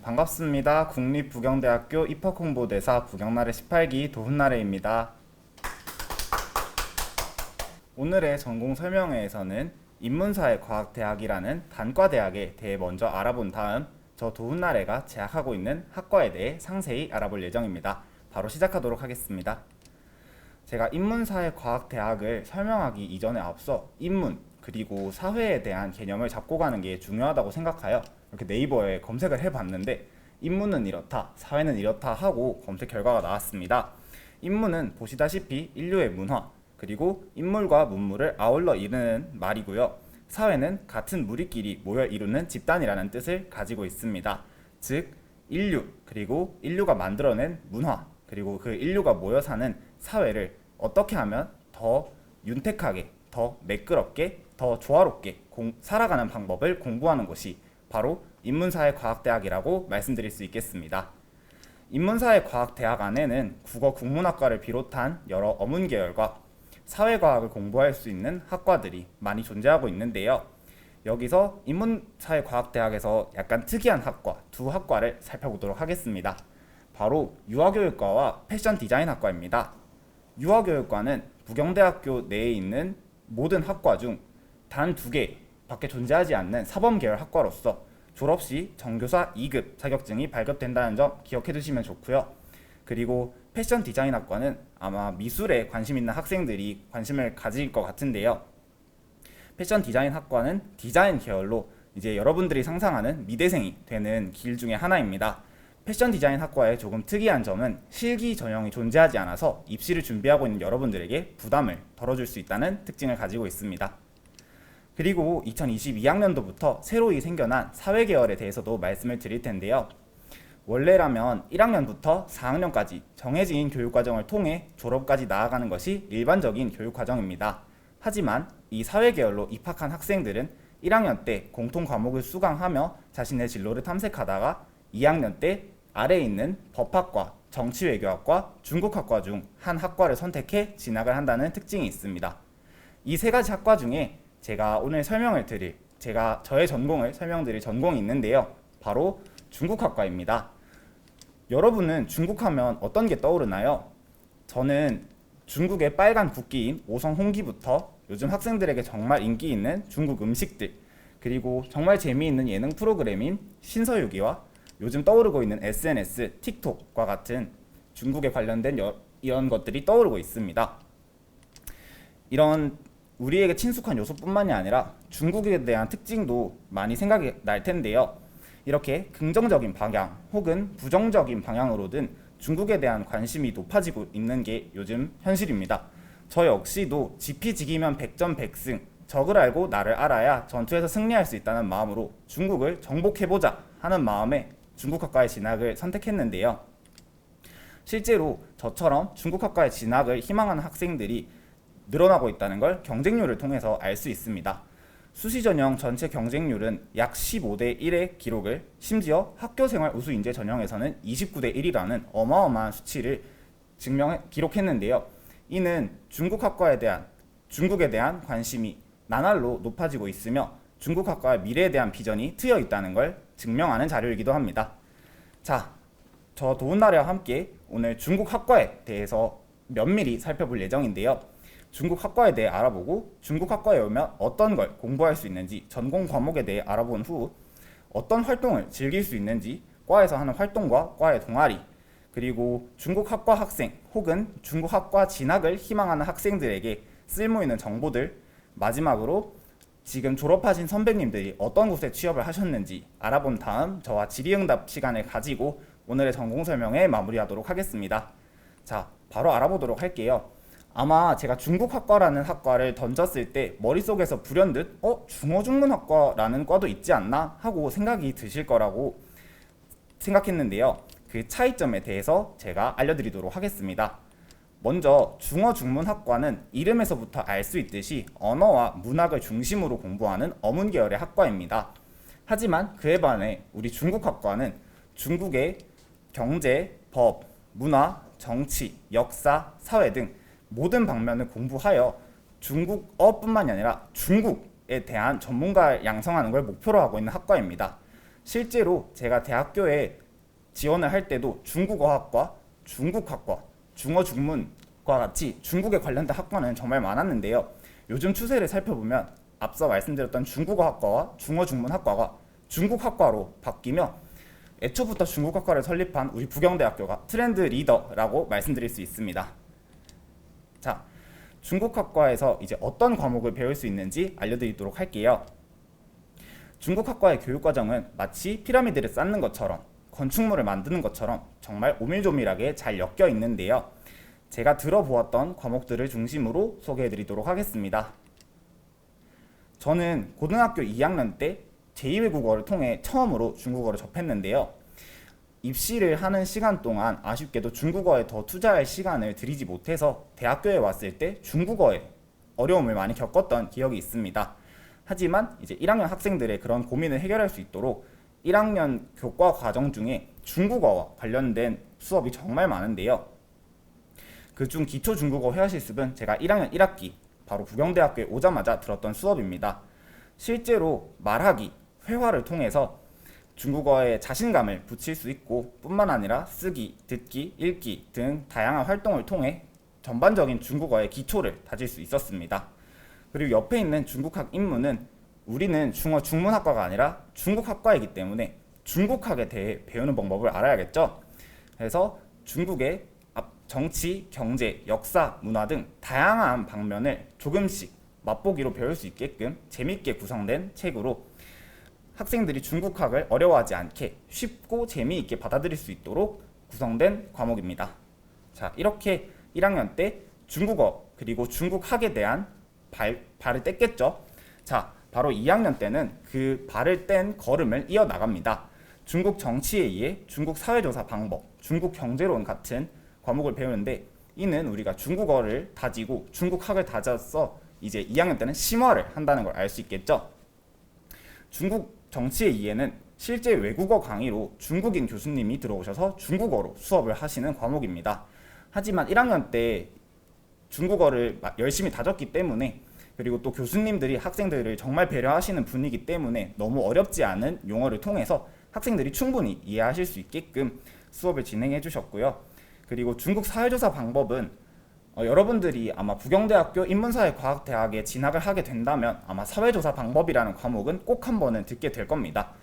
반갑습니다. 국립부경대학교 입학홍보대사 부경나래 18기 도훈나래입니다. 오늘의 전공 설명회에서는 인문사회과학대학이라는 단과대학에 대해 먼저 알아본 다음 저 도훈나래가 재학하고 있는 학과에 대해 상세히 알아볼 예정입니다. 바로 시작하도록 하겠습니다. 제가 인문사회과학대학을 설명하기 이전에 앞서 인문 그리고 사회에 대한 개념을 잡고 가는 게 중요하다고 생각하여 이렇게 네이버에 검색을 해봤는데 인문은 이렇다, 사회는 이렇다 하고 검색 결과가 나왔습니다. 인문은 보시다시피 인류의 문화, 그리고 인물과 문물을 아울러 이루는 말이고요. 사회는 같은 무리끼리 모여 이루는 집단이라는 뜻을 가지고 있습니다. 즉, 인류, 그리고 인류가 만들어낸 문화, 그리고 그 인류가 모여 사는 사회를 어떻게 하면 더 윤택하게, 더 매끄럽게, 더 조화롭게 살아가는 방법을 공부하는 곳이 바로 인문사회과학대학이라고 말씀드릴 수 있겠습니다. 인문사회과학대학 안에는 국어 국문학과를 비롯한 여러 어문계열과 사회과학을 공부할 수 있는 학과들이 많이 존재하고 있는데요. 여기서 인문사회과학대학에서 약간 특이한 학과, 두 학과를 살펴보도록 하겠습니다. 바로 유아교육과와 패션디자인학과입니다. 유아교육과는 부경대학교 내에 있는 모든 학과 중 단 2개 밖에 존재하지 않는 사범계열 학과로서 졸업 시 정교사 2급 자격증이 발급된다는 점 기억해 두시면 좋고요. 그리고 패션 디자인학과는 아마 미술에 관심 있는 학생들이 관심을 가질 것 같은데요. 패션 디자인학과는 디자인 계열로 이제 여러분들이 상상하는 미대생이 되는 길 중에 하나입니다. 패션 디자인학과의 조금 특이한 점은 실기 전형이 존재하지 않아서 입시를 준비하고 있는 여러분들에게 부담을 덜어줄 수 있다는 특징을 가지고 있습니다. 그리고 2022학년도부터 새로이 생겨난 사회계열에 대해서도 말씀을 드릴 텐데요. 원래라면 1학년부터 4학년까지 정해진 교육과정을 통해 졸업까지 나아가는 것이 일반적인 교육과정입니다. 하지만 이 사회계열로 입학한 학생들은 1학년 때 공통 과목을 수강하며 자신의 진로를 탐색하다가 2학년 때 아래에 있는 법학과, 정치외교학과, 중국학과 중 한 학과를 선택해 진학을 한다는 특징이 있습니다. 이 세 가지 학과 중에 제가 오늘 설명을 드릴, 저의 전공을 설명드릴 전공이 있는데요. 바로 중국학과입니다. 여러분은 중국하면 어떤 게 떠오르나요? 저는 중국의 빨간 국기인 오성 홍기부터 요즘 학생들에게 정말 인기 있는 중국 음식들, 그리고 정말 재미있는 예능 프로그램인 신서유기와 요즘 떠오르고 있는 SNS, 틱톡과 같은 중국에 관련된 이런 것들이 떠오르고 있습니다. 이런 우리에게 친숙한 요소뿐만이 아니라 중국에 대한 특징도 많이 생각이 날 텐데요. 이렇게 긍정적인 방향 혹은 부정적인 방향으로든 중국에 대한 관심이 높아지고 있는 게 요즘 현실입니다. 저 역시도 지피지기면 백전백승, 적을 알고 나를 알아야 전투에서 승리할 수 있다는 마음으로 중국을 정복해보자 하는 마음에 중국학과에 진학을 선택했는데요. 실제로 저처럼 중국학과에 진학을 희망하는 학생들이 늘어나고 있다는 걸 경쟁률을 통해서 알 수 있습니다. 수시전형 전체 경쟁률은 약 15대 1의 기록을, 심지어 학교생활 우수인재 전형에서는 29대 1이라는 어마어마한 수치를 기록했는데요. 이는 중국에 대한 관심이 나날로 높아지고 있으며 중국학과의 미래에 대한 비전이 트여 있다는 걸 증명하는 자료이기도 합니다. 자, 저 도훈나래와 함께 오늘 중국학과에 대해서 면밀히 살펴볼 예정인데요. 중국학과에 대해 알아보고 중국학과에 오면 어떤 걸 공부할 수 있는지, 전공 과목에 대해 알아본 후 어떤 활동을 즐길 수 있는지, 과에서 하는 활동과 과의 동아리, 그리고 중국학과 학생 혹은 중국학과 진학을 희망하는 학생들에게 쓸모있는 정보들, 마지막으로 지금 졸업하신 선배님들이 어떤 곳에 취업을 하셨는지 알아본 다음 저와 질의응답 시간을 가지고 오늘의 전공 설명에 마무리하도록 하겠습니다. 자, 바로 알아보도록 할게요. 아마 제가 중국학과라는 학과를 던졌을 때 머릿속에서 불현듯 중어중문학과라는 과도 있지 않나 하고 생각이 드실 거라고 생각했는데요. 그 차이점에 대해서 제가 알려드리도록 하겠습니다. 먼저 중어중문학과는 이름에서부터 알 수 있듯이 언어와 문학을 중심으로 공부하는 어문계열의 학과입니다. 하지만 그에 반해 우리 중국학과는 중국의 경제, 법, 문화, 정치, 역사, 사회 등 모든 방면을 공부하여 중국어뿐만이 아니라 중국에 대한 전문가를 양성하는 걸 목표로 하고 있는 학과입니다. 실제로 제가 대학교에 지원을 할 때도 중국어학과, 중국학과, 중어중문과 같이 중국에 관련된 학과는 정말 많았는데요. 요즘 추세를 살펴보면 앞서 말씀드렸던 중국어학과와 중어중문학과가 중국학과로 바뀌며 애초부터 중국학과를 설립한 우리 부경대학교가 트렌드 리더라고 말씀드릴 수 있습니다. 자, 중국학과에서 이제 어떤 과목을 배울 수 있는지 알려드리도록 할게요. 중국학과의 교육과정은 마치 피라미드를 쌓는 것처럼 건축물을 만드는 것처럼 정말 오밀조밀하게 잘 엮여 있는데요. 제가 들어보았던 과목들을 중심으로 소개해드리도록 하겠습니다. 저는 고등학교 2학년 때 제2외국어를 통해 처음으로 중국어를 접했는데요. 입시를 하는 시간 동안 아쉽게도 중국어에 더 투자할 시간을 들이지 못해서 대학교에 왔을 때 중국어에 어려움을 많이 겪었던 기억이 있습니다. 하지만 이제 1학년 학생들의 그런 고민을 해결할 수 있도록 1학년 교과 과정 중에 중국어와 관련된 수업이 정말 많은데요. 그중 기초 중국어 회화 실습은 제가 1학년 1학기 바로 부경대학교에 오자마자 들었던 수업입니다. 실제로 말하기, 회화를 통해서 중국어에 자신감을 붙일 수 있고 뿐만 아니라 쓰기, 듣기, 읽기 등 다양한 활동을 통해 전반적인 중국어의 기초를 다질 수 있었습니다. 그리고 옆에 있는 중국학 인문은 우리는 중어 중문학과가 아니라 중국학과이기 때문에 중국학에 대해 배우는 방법을 알아야겠죠. 그래서 중국의 정치, 경제, 역사, 문화 등 다양한 방면을 조금씩 맛보기로 배울 수 있게끔 재밌게 구성된 책으로 학생들이 중국학을 어려워하지 않게 쉽고 재미있게 받아들일 수 있도록 구성된 과목입니다. 자, 이렇게 1학년 때 중국어 그리고 중국학에 대한 발을 뗐겠죠. 자, 바로 2학년 때는 그 발을 뗀 걸음을 이어나갑니다. 중국 정치에 의해 중국 사회조사 방법, 중국 경제론 같은 과목을 배우는데 이는 우리가 중국어를 다지고 중국학을 다져서 이제 2학년 때는 심화를 한다는 걸 알 수 있겠죠. 중국 정치의 이해는 실제 외국어 강의로 중국인 교수님이 들어오셔서 중국어로 수업을 하시는 과목입니다. 하지만 1학년 때 중국어를 열심히 다졌기 때문에 그리고 또 교수님들이 학생들을 정말 배려하시는 분이기 때문에 너무 어렵지 않은 용어를 통해서 학생들이 충분히 이해하실 수 있게끔 수업을 진행해 주셨고요. 그리고 중국 사회조사 방법은 여러분들이 아마 부경대학교 인문사회과학대학에 진학을 하게 된다면 아마 사회조사 방법이라는 과목은 꼭 한 번은 듣게 될 겁니다.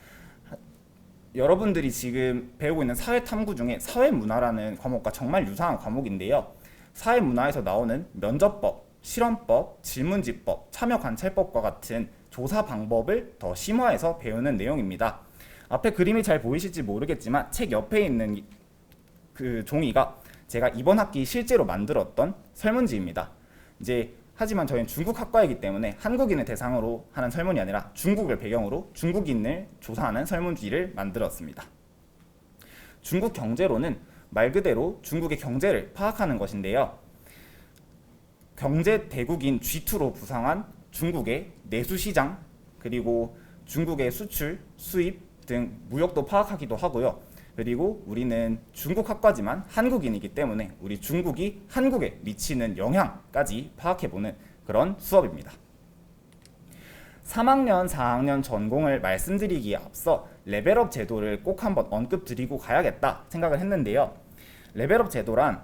여러분들이 지금 배우고 있는 사회탐구 중에 사회문화라는 과목과 정말 유사한 과목인데요. 사회문화에서 나오는 면접법, 실험법, 질문지법, 참여관찰법과 같은 조사 방법을 더 심화해서 배우는 내용입니다. 앞에 그림이 잘 보이실지 모르겠지만 책 옆에 있는 그 종이가 제가 이번 학기 실제로 만들었던 설문지입니다. 이제 하지만 저희는 중국학과이기 때문에 한국인을 대상으로 하는 설문이 아니라 중국을 배경으로 중국인을 조사하는 설문지를 만들었습니다. 중국 경제론은 말 그대로 중국의 경제를 파악하는 것인데요. 경제 대국인 G2로 부상한 중국의 내수시장 그리고 중국의 수출, 수입 등 무역도 파악하기도 하고요. 그리고 우리는 중국 학과지만 한국인이기 때문에 우리 중국이 한국에 미치는 영향까지 파악해보는 그런 수업입니다. 3학년, 4학년 전공을 말씀드리기에 앞서 레벨업 제도를 꼭 한번 언급드리고 가야겠다 생각을 했는데요. 레벨업 제도란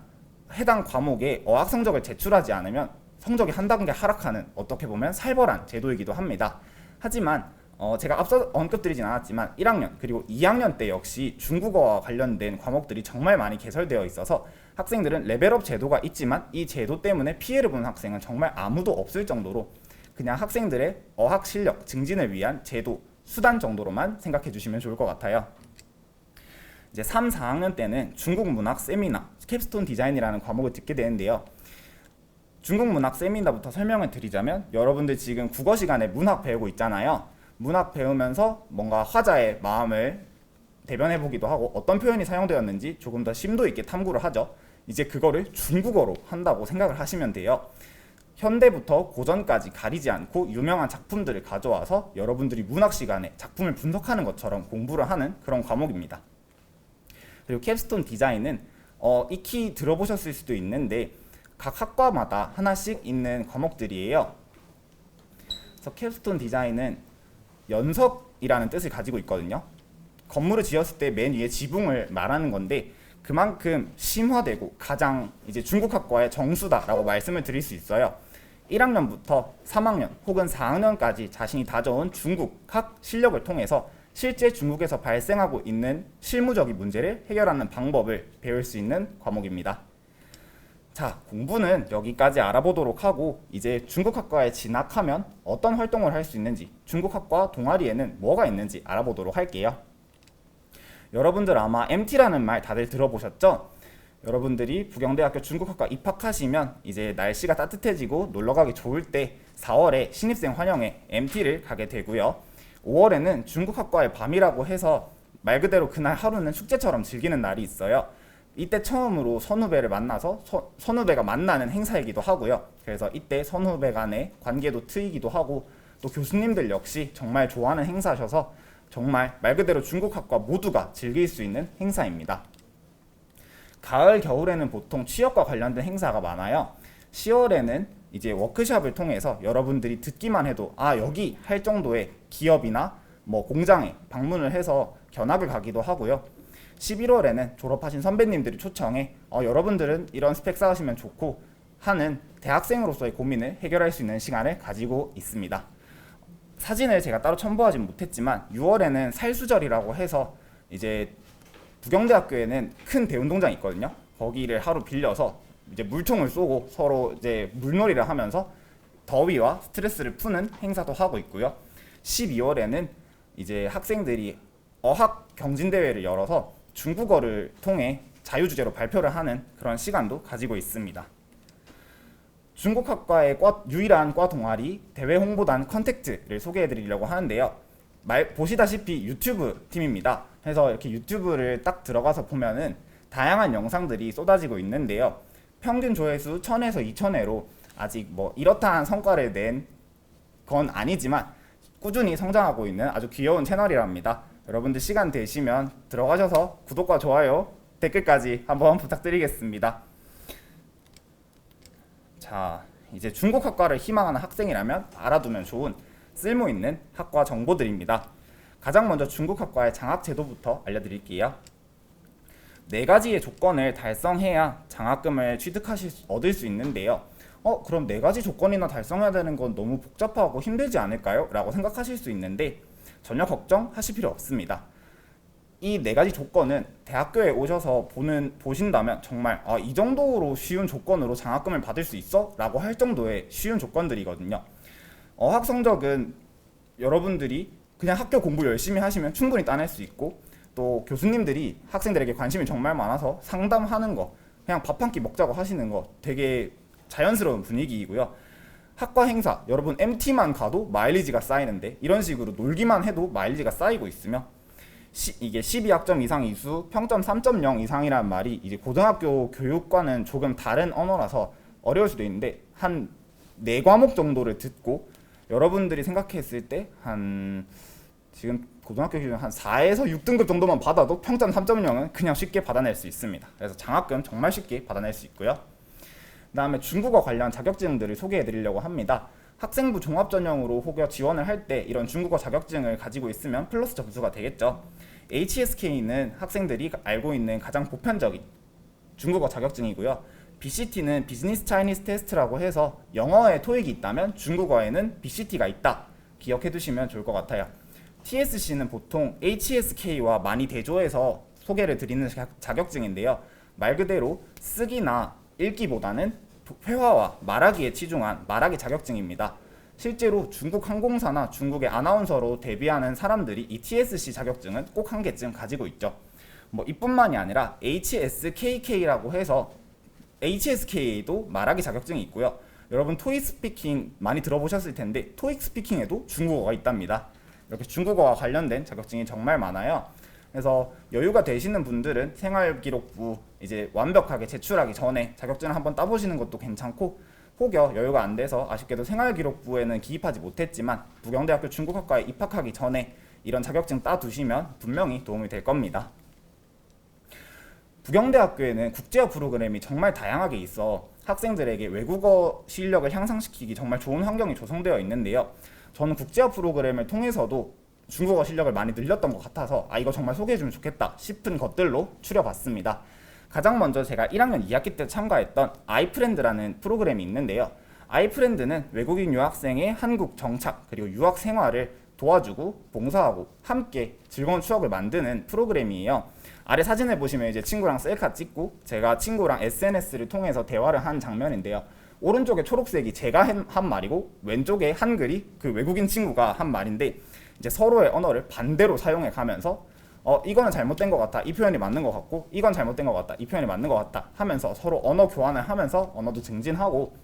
해당 과목에 어학 성적을 제출하지 않으면 성적이 한 단계 하락하는 어떻게 보면 살벌한 제도이기도 합니다. 하지만 제가 앞서 언급드리진 않았지만 1학년 그리고 2학년 때 역시 중국어와 관련된 과목들이 정말 많이 개설되어 있어서 학생들은 레벨업 제도가 있지만 이 제도 때문에 피해를 보는 학생은 정말 아무도 없을 정도로 그냥 학생들의 어학 실력 증진을 위한 제도, 수단 정도로만 생각해 주시면 좋을 것 같아요. 이제 3, 4학년 때는 중국 문학 세미나, 캡스톤 디자인이라는 과목을 듣게 되는데요. 중국 문학 세미나부터 설명을 드리자면 여러분들 지금 국어 시간에 문학 배우고 있잖아요. 문학 배우면서 뭔가 화자의 마음을 대변해보기도 하고 어떤 표현이 사용되었는지 조금 더 심도 있게 탐구를 하죠. 이제 그거를 중국어로 한다고 생각을 하시면 돼요. 현대부터 고전까지 가리지 않고 유명한 작품들을 가져와서 여러분들이 문학 시간에 작품을 분석하는 것처럼 공부를 하는 그런 과목입니다. 그리고 캡스톤 디자인은 익히 들어보셨을 수도 있는데 각 학과마다 하나씩 있는 과목들이에요. 그래서 캡스톤 디자인은 연석이라는 뜻을 가지고 있거든요. 건물을 지었을 때 맨 위에 지붕을 말하는 건데 그만큼 심화되고 가장 이제 중국학과의 정수다라고 말씀을 드릴 수 있어요. 1학년부터 3학년 혹은 4학년까지 자신이 다져온 중국학 실력을 통해서 실제 중국에서 발생하고 있는 실무적인 문제를 해결하는 방법을 배울 수 있는 과목입니다. 자, 공부는 여기까지 알아보도록 하고 이제 중국학과에 진학하면 어떤 활동을 할 수 있는지, 중국학과 동아리에는 뭐가 있는지 알아보도록 할게요. 여러분들 아마 MT라는 말 다들 들어보셨죠? 여러분들이 부경대학교 중국학과 입학하시면 이제 날씨가 따뜻해지고 놀러가기 좋을 때 4월에 신입생 환영회 MT를 가게 되고요. 5월에는 중국학과의 밤이라고 해서 말 그대로 그날 하루는 축제처럼 즐기는 날이 있어요. 이때 처음으로 선후배를 만나서 선후배가 만나는 행사이기도 하고요. 그래서 이때 선후배 간의 관계도 트이기도 하고 또 교수님들 역시 정말 좋아하는 행사셔서 정말 말 그대로 중국학과 모두가 즐길 수 있는 행사입니다. 가을, 겨울에는 보통 취업과 관련된 행사가 많아요. 10월에는 이제 워크숍을 통해서 여러분들이 듣기만 해도 아 여기 할 정도의 기업이나 뭐 공장에 방문을 해서 견학을 가기도 하고요. 11월에는 졸업하신 선배님들이 초청해 여러분들은 이런 스펙 쌓으시면 좋고 하는 대학생으로서의 고민을 해결할 수 있는 시간을 가지고 있습니다. 사진을 제가 따로 첨부하진 못했지만 6월에는 살수절이라고 해서 이제 부경대학교에는 큰 대운동장이 있거든요. 거기를 하루 빌려서 이제 물총을 쏘고 서로 이제 물놀이를 하면서 더위와 스트레스를 푸는 행사도 하고 있고요. 12월에는 이제 학생들이 어학 경진대회를 열어서 중국어를 통해 자유주제로 발표를 하는 그런 시간도 가지고 있습니다. 중국학과의 유일한 과 동아리 대외 홍보단 컨택트를 소개해드리려고 하는데요. 보시다시피 유튜브 팀입니다. 그래서 이렇게 유튜브를 딱 들어가서 보면은 다양한 영상들이 쏟아지고 있는데요. 평균 조회수 1000에서 2000회로 아직 뭐 이렇다한 성과를 낸 건 아니지만 꾸준히 성장하고 있는 아주 귀여운 채널이랍니다. 여러분들 시간 되시면 들어가셔서 구독과 좋아요, 댓글까지 한번 부탁드리겠습니다. 자, 이제 중국학과를 희망하는 학생이라면 알아두면 좋은 쓸모있는 학과 정보들입니다. 가장 먼저 중국학과의 장학제도부터 알려드릴게요. 4가지의 조건을 달성해야 장학금을 얻을 수 있는데요. 그럼 4가지 조건이나 달성해야 되는 건 너무 복잡하고 힘들지 않을까요? 라고 생각하실 수 있는데 전혀 걱정하실 필요 없습니다. 이 4가지 조건은 대학교에 오셔서 보신다면 정말 이 정도로 쉬운 조건으로 장학금을 받을 수 있어? 라고 할 정도의 쉬운 조건들이거든요. 어학 성적은 여러분들이 그냥 학교 공부 열심히 하시면 충분히 따낼 수 있고 또 교수님들이 학생들에게 관심이 정말 많아서 상담하는 거 그냥 밥 한 끼 먹자고 하시는 거 되게 자연스러운 분위기이고요. 학과 행사 여러분 MT만 가도 마일리지가 쌓이는데 이런 식으로 놀기만 해도 마일리지가 쌓이고 있으며 이게 12학점 이상 이수 평점 3.0 이상이라는 말이 이제 고등학교 교육과는 조금 다른 언어라서 어려울 수도 있는데 한 4과목 정도를 듣고 여러분들이 생각했을 때 지금 고등학교 기준 한 4에서 6등급 정도만 받아도 평점 3.0은 그냥 쉽게 받아낼 수 있습니다. 그래서 장학금 정말 쉽게 받아낼 수 있고요. 그 다음에 중국어 관련 자격증들을 소개해 드리려고 합니다. 학생부 종합전형으로 혹여 지원을 할 때 이런 중국어 자격증을 가지고 있으면 플러스 점수가 되겠죠. HSK는 학생들이 알고 있는 가장 보편적인 중국어 자격증이고요. BCT는 비즈니스 차이니스 테스트라고 해서 영어에 토익이 있다면 중국어에는 BCT가 있다. 기억해 두시면 좋을 것 같아요. TSC는 보통 HSK와 많이 대조해서 소개를 드리는 자격증인데요. 말 그대로 쓰기나 읽기보다는 회화와 말하기에 치중한 말하기 자격증입니다. 실제로 중국 항공사나 중국의 아나운서로 데뷔하는 사람들이 이 TSC 자격증은 꼭 한 개쯤 가지고 있죠. 뭐 이뿐만이 아니라 HSKK라고 해서 HSK에도 말하기 자격증이 있고요. 여러분 토익 스피킹 많이 들어보셨을 텐데 토익 스피킹에도 중국어가 있답니다. 이렇게 중국어와 관련된 자격증이 정말 많아요. 그래서 여유가 되시는 분들은 생활기록부 이제 완벽하게 제출하기 전에 자격증을 한번 따보시는 것도 괜찮고 혹여 여유가 안 돼서 아쉽게도 생활기록부에는 기입하지 못했지만 부경대학교 중국학과에 입학하기 전에 이런 자격증 따두시면 분명히 도움이 될 겁니다. 부경대학교에는 국제화 프로그램이 정말 다양하게 있어 학생들에게 외국어 실력을 향상시키기 정말 좋은 환경이 조성되어 있는데요. 저는 국제화 프로그램을 통해서도 중국어 실력을 많이 늘렸던 것 같아서 이거 정말 소개해주면 좋겠다 싶은 것들로 추려봤습니다. 가장 먼저 제가 1학년 2학기 때 참가했던 아이프렌드라는 프로그램이 있는데요. 아이프렌드는 외국인 유학생의 한국 정착 그리고 유학 생활을 도와주고 봉사하고 함께 즐거운 추억을 만드는 프로그램이에요. 아래 사진을 보시면 이제 친구랑 셀카 찍고 제가 친구랑 SNS를 통해서 대화를 한 장면인데요. 오른쪽에 초록색이 제가 한 말이고 왼쪽에 한글이 그 외국인 친구가 한 말인데 이제 서로의 언어를 반대로 사용해 가면서 이거는 잘못된 것 같다. 이 표현이 맞는 것 같고 이건 잘못된 것 같다. 이 표현이 맞는 것 같다 하면서 서로 언어 교환을 하면서 언어도 증진하고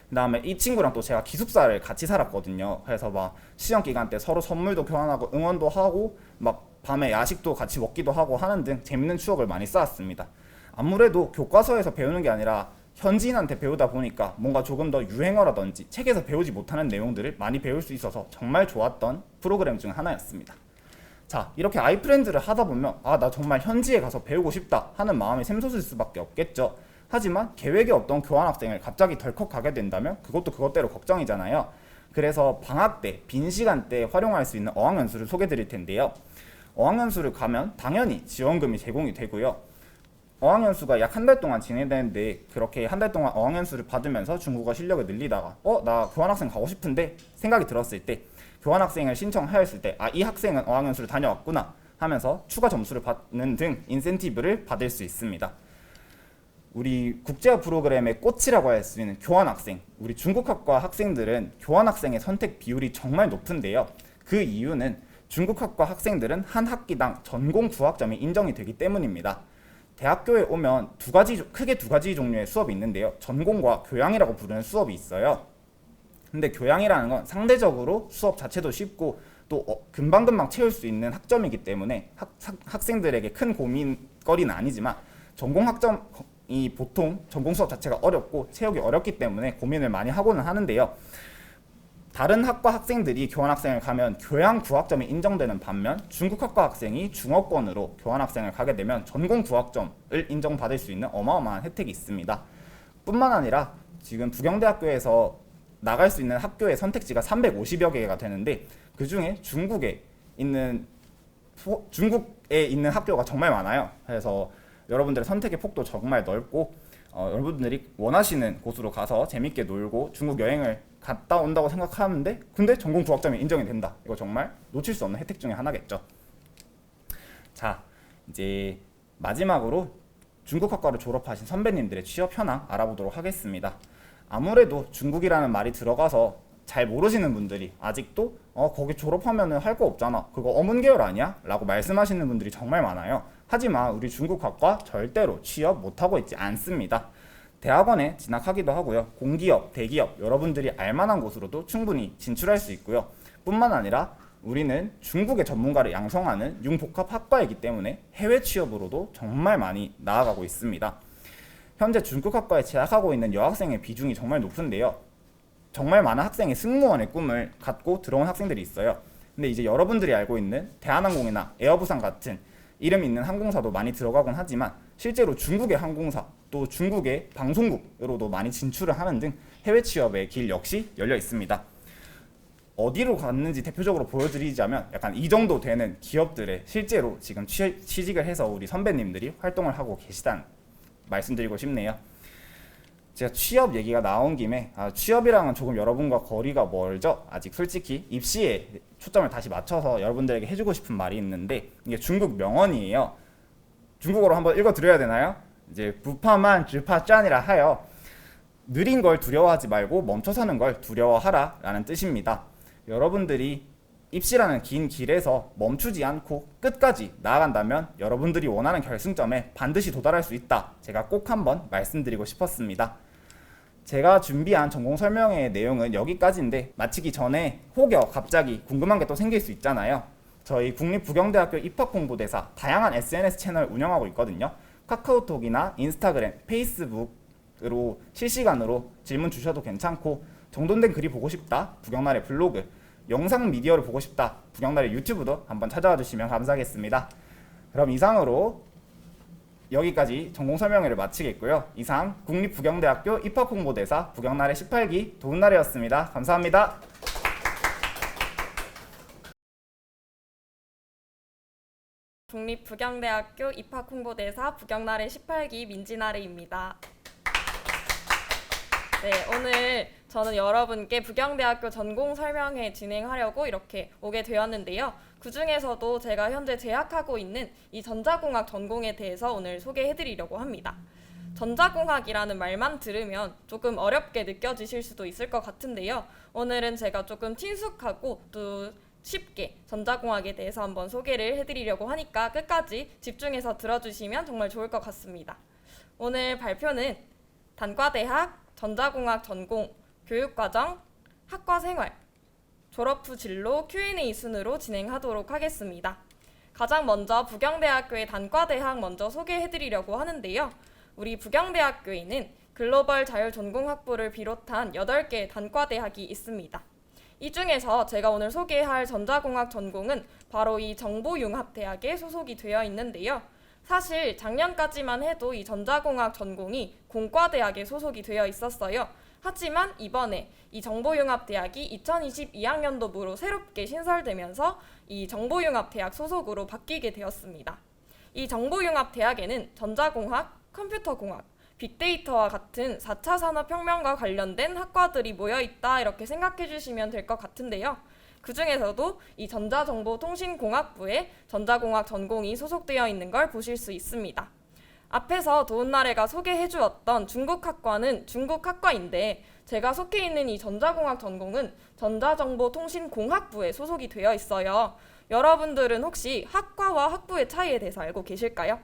그 다음에 이 친구랑 또 제가 기숙사를 같이 살았거든요. 그래서 막 시험 기간 때 서로 선물도 교환하고 응원도 하고 막 밤에 야식도 같이 먹기도 하고 하는 등 재밌는 추억을 많이 쌓았습니다. 아무래도 교과서에서 배우는 게 아니라 현지인한테 배우다 보니까 뭔가 조금 더 유행어라든지 책에서 배우지 못하는 내용들을 많이 배울 수 있어서 정말 좋았던 프로그램 중 하나였습니다. 자, 이렇게 아이프렌드를 하다 보면 나 정말 현지에 가서 배우고 싶다 하는 마음이 샘솟을 수밖에 없겠죠. 하지만 계획에 없던 교환학생을 갑자기 덜컥 가게 된다면 그것도 그것대로 걱정이잖아요. 그래서 방학 때, 빈 시간 때 활용할 수 있는 어학연수를 소개해 드릴 텐데요. 어학연수를 가면 당연히 지원금이 제공이 되고요. 어학연수가 약 한 달 동안 진행되는데 그렇게 한 달 동안 어학연수를 받으면서 중국어 실력을 늘리다가 나 교환학생 가고 싶은데 생각이 들었을 때 교환학생을 신청하였을 때 이 학생은 어학연수를 다녀왔구나 하면서 추가 점수를 받는 등 인센티브를 받을 수 있습니다. 우리 국제화 프로그램의 꽃이라고 할 수 있는 교환학생, 우리 중국학과 학생들은 교환학생의 선택 비율이 정말 높은데요. 그 이유는 중국학과 학생들은 한 학기당 전공 부학점이 인정이 되기 때문입니다. 대학교에 오면 크게 두 가지 종류의 수업이 있는데요. 전공과 교양이라고 부르는 수업이 있어요. 근데 교양이라는 건 상대적으로 수업 자체도 쉽고 또 금방금방 채울 수 있는 학점이기 때문에 학생들에게 큰 고민거리는 아니지만 전공 학점이 보통 전공 수업 자체가 어렵고 채우기 어렵기 때문에 고민을 많이 하고는 하는데요. 다른 학과 학생들이 교환학생을 가면 교양 구학점이 인정되는 반면 중국학과 학생이 중어권으로 교환학생을 가게 되면 전공 구학점을 인정받을 수 있는 어마어마한 혜택이 있습니다. 뿐만 아니라 지금 부경대학교에서 나갈 수 있는 학교의 선택지가 350여 개가 되는데 그 중에 중국에 있는 학교가 정말 많아요. 그래서 여러분들의 선택의 폭도 정말 넓고 여러분들이 원하시는 곳으로 가서 재밌게 놀고 중국 여행을 갔다 온다고 생각하는데 근데 전공 부학점이 인정이 된다. 이거 정말 놓칠 수 없는 혜택 중에 하나겠죠. 자, 이제 마지막으로 중국학과를 졸업하신 선배님들의 취업 현황 알아보도록 하겠습니다. 아무래도 중국이라는 말이 들어가서 잘 모르시는 분들이 아직도 거기 졸업하면은 할 거 없잖아. 그거 어문계열 아니야? 라고 말씀하시는 분들이 정말 많아요. 하지만 우리 중국학과 절대로 취업 못하고 있지 않습니다. 대학원에 진학하기도 하고요. 공기업, 대기업 여러분들이 알만한 곳으로도 충분히 진출할 수 있고요. 뿐만 아니라 우리는 중국의 전문가를 양성하는 융복합학과이기 때문에 해외 취업으로도 정말 많이 나아가고 있습니다. 현재 중국학과에 재학하고 있는 여학생의 비중이 정말 높은데요. 정말 많은 학생이 승무원의 꿈을 갖고 들어온 학생들이 있어요. 근데 이제 여러분들이 알고 있는 대한항공이나 에어부산 같은 이름 있는 항공사도 많이 들어가곤 하지만 실제로 중국의 항공사 또 중국의 방송국으로도 많이 진출을 하는 등 해외 취업의 길 역시 열려 있습니다. 어디로 갔는지 대표적으로 보여드리자면 약간 이 정도 되는 기업들에 실제로 지금 취직을 해서 우리 선배님들이 활동을 하고 계시다는 말씀드리고 싶네요. 제가 취업 얘기가 나온 김에 취업이랑은 조금 여러분과 거리가 멀죠. 아직 솔직히 입시에 초점을 다시 맞춰서 여러분들에게 해주고 싶은 말이 있는데 이게 중국 명언이에요. 중국어로 한번 읽어드려야 되나요? 이제 부파만 주파짠이라 하여 느린 걸 두려워하지 말고 멈춰서는 걸 두려워하라 라는 뜻입니다. 여러분들이 입시라는 긴 길에서 멈추지 않고 끝까지 나아간다면 여러분들이 원하는 결승점에 반드시 도달할 수 있다. 제가 꼭 한번 말씀드리고 싶었습니다. 제가 준비한 전공 설명회의 내용은 여기까지인데 마치기 전에 혹여 갑자기 궁금한 게 또 생길 수 있잖아요. 저희 국립부경대학교 입학홍보대사 다양한 SNS 채널 운영하고 있거든요. 카카오톡이나 인스타그램, 페이스북으로 실시간으로 질문 주셔도 괜찮고 정돈된 글이 보고 싶다, 부경날의 블로그, 영상 미디어를 보고 싶다, 부경날의 유튜브도 한번 찾아와 주시면 감사하겠습니다. 그럼 이상으로 여기까지 전공 설명회를 마치겠고요. 이상 국립부경대학교 입학홍보대사 부경날의 18기 도훈날이었습니다. 감사합니다. 국립북영대학교 입학홍보대사 북영나래 18기 민지나래입니다. 네, 오늘 저는 여러분께 북영대학교 전공 설명회 진행하려고 이렇게 오게 되었는데요. 그 중에서도 제가 현재 재학하고 있는 이 전자공학 전공에 대해서 오늘 소개해드리려고 합니다. 전자공학이라는 말만 들으면 조금 어렵게 느껴지실 수도 있을 것 같은데요. 오늘은 제가 조금 친숙하고 또 쉽게 전자공학에 대해서 한번 소개를 해드리려고 하니까 끝까지 집중해서 들어주시면 정말 좋을 것 같습니다. 오늘 발표는 단과대학, 전자공학 전공, 교육과정, 학과생활, 졸업 후 진로 Q&A 순으로 진행하도록 하겠습니다. 가장 먼저 북영대학교의 단과대학 먼저 소개해드리려고 하는데요. 우리 북영대학교에는 글로벌 자율전공학부를 비롯한 8개의 단과대학이 있습니다. 이 중에서 제가 오늘 소개할 전자공학 전공은 바로 이 정보융합대학에 소속이 되어 있는데요. 사실 작년까지만 해도 이 전자공학 전공이 공과대학에 소속이 되어 있었어요. 하지만 이번에 이 정보융합대학이 2022학년도부로 새롭게 신설되면서 이 정보융합대학 소속으로 바뀌게 되었습니다. 이 정보융합대학에는 전자공학, 컴퓨터공학, 빅데이터와 같은 4차 산업혁명과 관련된 학과들이 모여있다 이렇게 생각해 주시면 될 것 같은데요. 그 중에서도 이 전자정보통신공학부에 전자공학 전공이 소속되어 있는 걸 보실 수 있습니다. 앞에서 도훈나래가 소개해 주었던 중국학과는 중국학과인데 제가 속해 있는 이 전자공학 전공은 전자정보통신공학부에 소속이 되어 있어요. 여러분들은 혹시 학과와 학부의 차이에 대해서 알고 계실까요?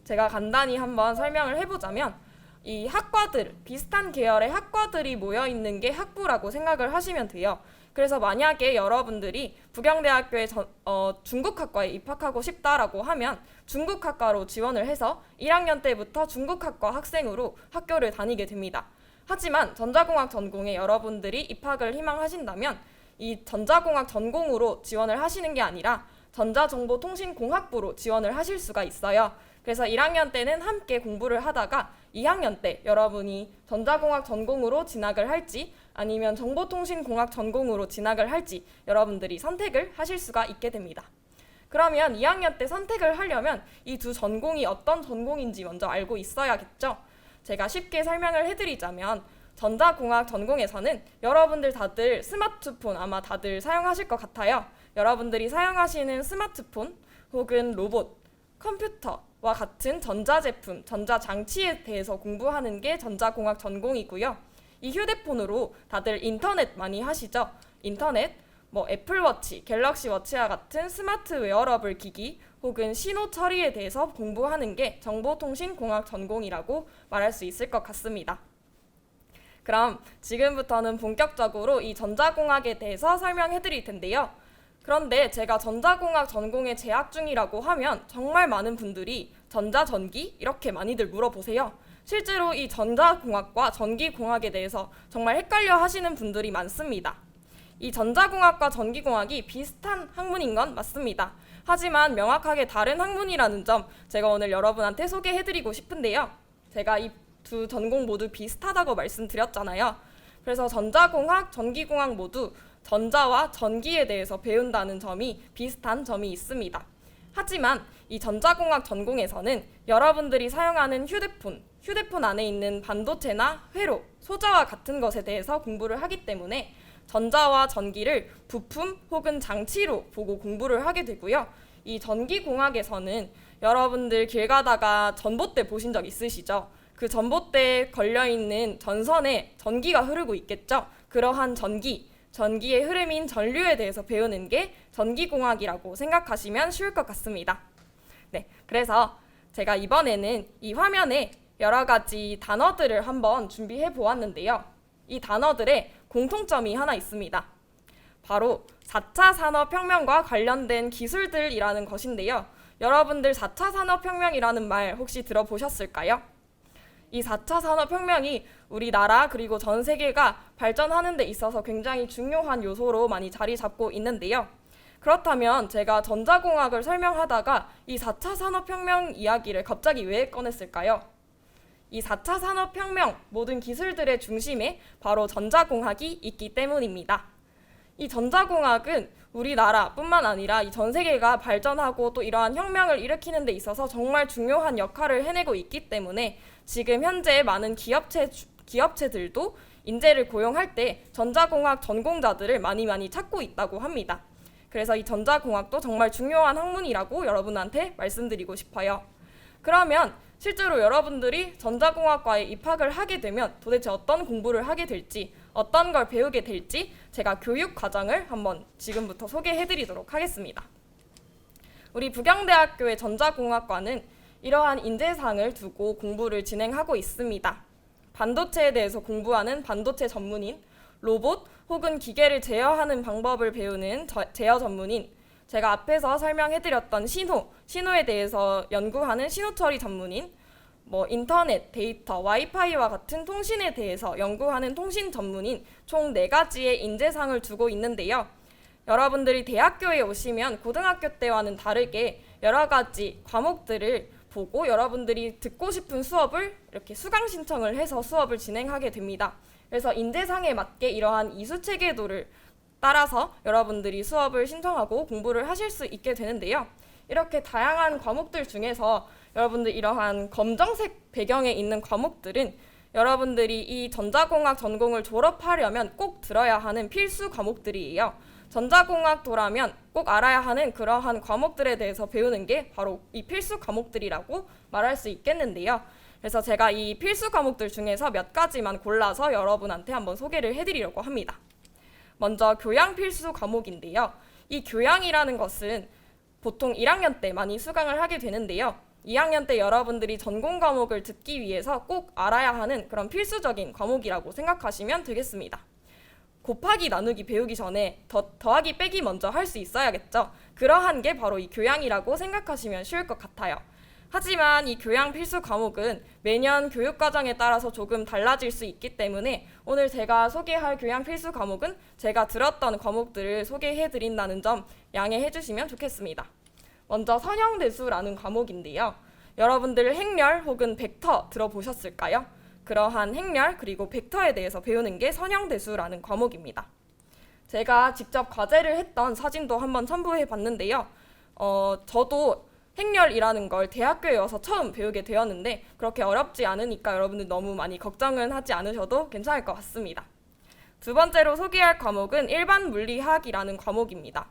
제가 간단히 한번 설명을 해보자면 이 학과들, 비슷한 계열의 학과들이 모여있는 게 학부라고 생각을 하시면 돼요. 그래서 만약에 여러분들이 북영대학교의 중국학과에 입학하고 싶다라고 하면 중국학과로 지원을 해서 1학년 때부터 중국학과 학생으로 학교를 다니게 됩니다. 하지만 전자공학 전공에 여러분들이 입학을 희망하신다면 이 전자공학 전공으로 지원을 하시는 게 아니라 전자정보통신공학부로 지원을 하실 수가 있어요. 그래서 1학년 때는 함께 공부를 하다가 2학년 때 여러분이 전자공학 전공으로 진학을 할지 아니면 정보통신공학 전공으로 진학을 할지 여러분들이 선택을 하실 수가 있게 됩니다. 그러면 2학년 때 선택을 하려면 이 두 전공이 어떤 전공인지 먼저 알고 있어야겠죠. 제가 쉽게 설명을 해드리자면 전자공학 전공에서는 여러분들 다들 스마트폰 아마 다들 사용하실 것 같아요. 여러분들이 사용하시는 스마트폰 혹은 로봇, 컴퓨터와 같은 전자제품, 전자장치에 대해서 공부하는 게 전자공학 전공이고요. 이 휴대폰으로 다들 인터넷 많이 하시죠? 인터넷, 애플워치, 갤럭시워치와 같은 스마트 웨어러블 기기 혹은 신호 처리에 대해서 공부하는 게 정보통신공학 전공이라고 말할 수 있을 것 같습니다. 그럼 지금부터는 본격적으로 이 전자공학에 대해서 설명해 드릴 텐데요. 그런데 제가 전자공학 전공에 재학 중이라고 하면 정말 많은 분들이 전자전기? 이렇게 많이들 물어보세요. 실제로 이 전자공학과 전기공학에 대해서 정말 헷갈려 하시는 분들이 많습니다. 이 전자공학과 전기공학이 비슷한 학문인 건 맞습니다. 하지만 명확하게 다른 학문이라는 점 제가 오늘 여러분한테 소개해드리고 싶은데요. 제가 이 두 전공 모두 비슷하다고 말씀드렸잖아요. 그래서 전자공학, 전기공학 모두 전자와 전기에 대해서 배운다는 점이 비슷한 점이 있습니다. 하지만 이 전자공학 전공에서는 여러분들이 사용하는 휴대폰 안에 있는 반도체나 회로, 소자와 같은 것에 대해서 공부를 하기 때문에 전자와 전기를 부품 혹은 장치로 보고 공부를 하게 되고요. 이 전기공학에서는 여러분들 길 가다가 전봇대 보신 적 있으시죠? 그 전봇대에 걸려있는 전선에 전기가 흐르고 있겠죠? 그러한 전기의 흐름인 전류에 대해서 배우는 게 전기공학이라고 생각하시면 쉬울 것 같습니다. 네, 그래서 제가 이번에는 이 화면에 여러 가지 단어들을 한번 준비해 보았는데요. 이 단어들의 공통점이 하나 있습니다. 바로 4차 산업혁명과 관련된 기술들이라는 것인데요. 여러분들 4차 산업혁명이라는 말 혹시 들어보셨을까요? 이 4차 산업혁명이 우리나라 그리고 전 세계가 발전하는 데 있어서 굉장히 중요한 요소로 많이 자리 잡고 있는데요. 그렇다면 제가 전자공학을 설명하다가 이 4차 산업혁명 이야기를 갑자기 왜 꺼냈을까요? 이 4차 산업혁명 모든 기술들의 중심에 바로 전자공학이 있기 때문입니다. 이 전자공학은 우리나라뿐만 아니라 이 전 세계가 발전하고 또 이러한 혁명을 일으키는 데 있어서 정말 중요한 역할을 해내고 있기 때문에 지금 현재 많은 기업체들도 인재를 고용할 때 전자공학 전공자들을 많이 찾고 있다고 합니다. 그래서 이 전자공학도 정말 중요한 학문이라고 여러분한테 말씀드리고 싶어요. 그러면 실제로 여러분들이 전자공학과에 입학을 하게 되면 도대체 어떤 공부를 하게 될지, 어떤 걸 배우게 될지 제가 교육 과정을 한번 지금부터 소개해드리도록 하겠습니다. 우리 부경대학교의 전자공학과는 이러한 인재상을 두고 공부를 진행하고 있습니다. 반도체에 대해서 공부하는 반도체 전문인, 로봇 혹은 기계를 제어하는 방법을 배우는 제어 전문인, 제가 앞에서 설명해드렸던 신호에 대해서 연구하는 신호 처리 전문인, 인터넷, 데이터, 와이파이와 같은 통신에 대해서 연구하는 통신 전문인 총 4가지의 인재상을 두고 있는데요. 여러분들이 대학교에 오시면 고등학교 때와는 다르게 여러 가지 과목들을 보고 여러분들이 듣고 싶은 수업을 이렇게 수강 신청을 해서 수업을 진행하게 됩니다. 그래서 인재상에 맞게 이러한 이수 체계도를 따라서 여러분들이 수업을 신청하고 공부를 하실 수 있게 되는데요. 이렇게 다양한 과목들 중에서 여러분들 이러한 검정색 배경에 있는 과목들은 여러분들이 이 전자공학 전공을 졸업하려면 꼭 들어야 하는 필수 과목들이에요. 전자공학도라면 꼭 알아야 하는 그러한 과목들에 대해서 배우는 게 바로 이 필수 과목들이라고 말할 수 있겠는데요. 그래서 제가 이 필수 과목들 중에서 몇 가지만 골라서 여러분한테 한번 소개를 해드리려고 합니다. 먼저 교양 필수 과목인데요. 이 교양이라는 것은 보통 1학년 때 많이 수강을 하게 되는데요. 2학년 때 여러분들이 전공 과목을 듣기 위해서 꼭 알아야 하는 그런 필수적인 과목이라고 생각하시면 되겠습니다. 곱하기 나누기 배우기 전에 더하기 빼기 먼저 할 수 있어야겠죠. 그러한 게 바로 이 교양이라고 생각하시면 쉬울 것 같아요. 하지만 이 교양 필수 과목은 매년 교육 과정에 따라서 조금 달라질 수 있기 때문에 오늘 제가 소개할 교양 필수 과목은 제가 들었던 과목들을 소개해 드린다는 점 양해해 주시면 좋겠습니다. 먼저 선형대수라는 과목인데요. 여러분들 행렬 혹은 벡터 들어보셨을까요? 그러한 행렬 그리고 벡터에 대해서 배우는 게 선형대수라는 과목입니다. 제가 직접 과제를 했던 사진도 한번 첨부해 봤는데요. 저도 행렬이라는 걸 대학교에 와서 처음 배우게 되었는데 그렇게 어렵지 않으니까 여러분들 너무 많이 걱정은 하지 않으셔도 괜찮을 것 같습니다. 두 번째로 소개할 과목은 일반 물리학이라는 과목입니다.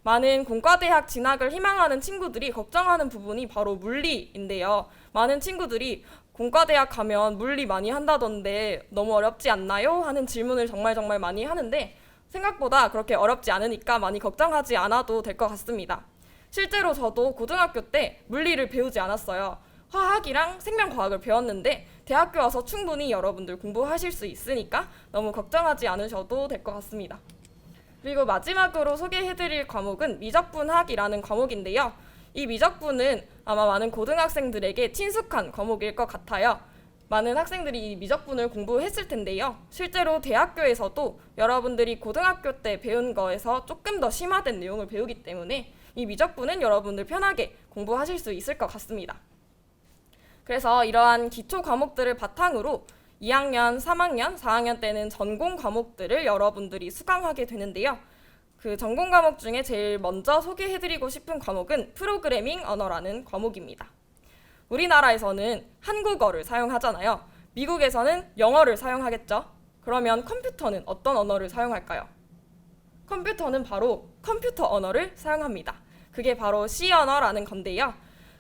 많은 공과대학 진학을 희망하는 친구들이 걱정하는 부분이 바로 물리인데요. 많은 친구들이 공과대학 가면 물리 많이 한다던데 너무 어렵지 않나요? 하는 질문을 정말 많이 하는데 생각보다 그렇게 어렵지 않으니까 많이 걱정하지 않아도 될 것 같습니다. 실제로 저도 고등학교 때 물리를 배우지 않았어요. 화학이랑 생명과학을 배웠는데 대학교 와서 충분히 여러분들 공부하실 수 있으니까 너무 걱정하지 않으셔도 될 것 같습니다. 그리고 마지막으로 소개해드릴 과목은 미적분학이라는 과목인데요. 이 미적분은 아마 많은 고등학생들에게 친숙한 과목일 것 같아요. 많은 학생들이 이 미적분을 공부했을 텐데요. 실제로 대학교에서도 여러분들이 고등학교 때 배운 거에서 조금 더 심화된 내용을 배우기 때문에 이 미적분은 여러분들 편하게 공부하실 수 있을 것 같습니다. 그래서 이러한 기초 과목들을 바탕으로 2학년, 3학년, 4학년 때는 전공 과목들을 여러분들이 수강하게 되는데요. 그 전공 과목 중에 제일 먼저 소개해드리고 싶은 과목은 프로그래밍 언어라는 과목입니다. 우리나라에서는 한국어를 사용하잖아요. 미국에서는 영어를 사용하겠죠. 그러면 컴퓨터는 어떤 언어를 사용할까요? 컴퓨터는 바로 컴퓨터 언어를 사용합니다. 그게 바로 C 언어라는 건데요.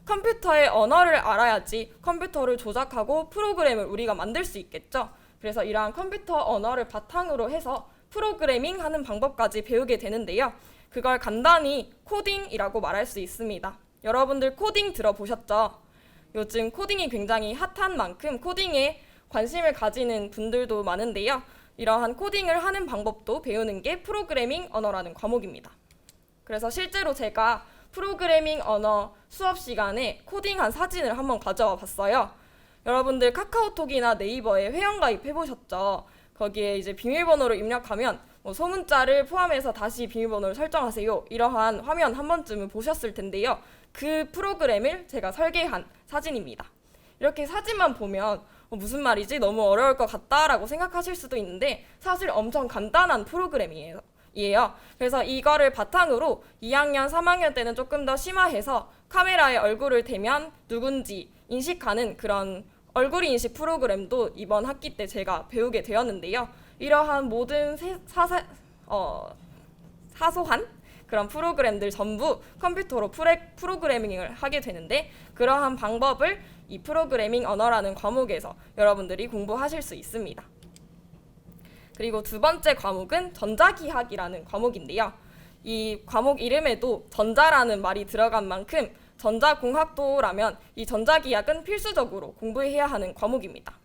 컴퓨터의 언어를 알아야지 컴퓨터를 조작하고 프로그램을 우리가 만들 수 있겠죠. 그래서 이러한 컴퓨터 언어를 바탕으로 해서 프로그래밍 하는 방법까지 배우게 되는데요. 그걸 간단히 코딩이라고 말할 수 있습니다. 여러분들 코딩 들어보셨죠? 요즘 코딩이 굉장히 핫한 만큼 코딩에 관심을 가지는 분들도 많은데요. 이러한 코딩을 하는 방법도 배우는 게 프로그래밍 언어라는 과목입니다. 그래서 실제로 제가 프로그래밍 언어 수업 시간에 코딩한 사진을 한번 가져와 봤어요. 여러분들 카카오톡이나 네이버에 회원가입 해보셨죠? 거기에 이제 비밀번호를 입력하면 소문자를 포함해서 다시 비밀번호를 설정하세요. 이러한 화면 한 번쯤은 보셨을 텐데요. 그 프로그램을 제가 설계한 사진입니다. 이렇게 사진만 보면 무슨 말이지? 너무 어려울 것 같다라고 생각하실 수도 있는데 사실 엄청 간단한 프로그램이에요. 이에요. 그래서 이거를 바탕으로 2학년, 3학년 때는 조금 더 심화해서 카메라에 얼굴을 대면 누군지 인식하는 그런 얼굴 인식 프로그램도 이번 학기 때 제가 배우게 되었는데요. 이러한 모든 사소한 그런 프로그램들 전부 컴퓨터로 프로그래밍을 하게 되는데, 그러한 방법을 이 프로그래밍 언어라는 과목에서 여러분들이 공부하실 수 있습니다. 그리고 두 번째 과목은 전자기학이라는 과목인데요. 이 과목 이름에도 전자라는 말이 들어간 만큼 전자공학도라면 이 전자기학은 필수적으로 공부해야 하는 과목입니다.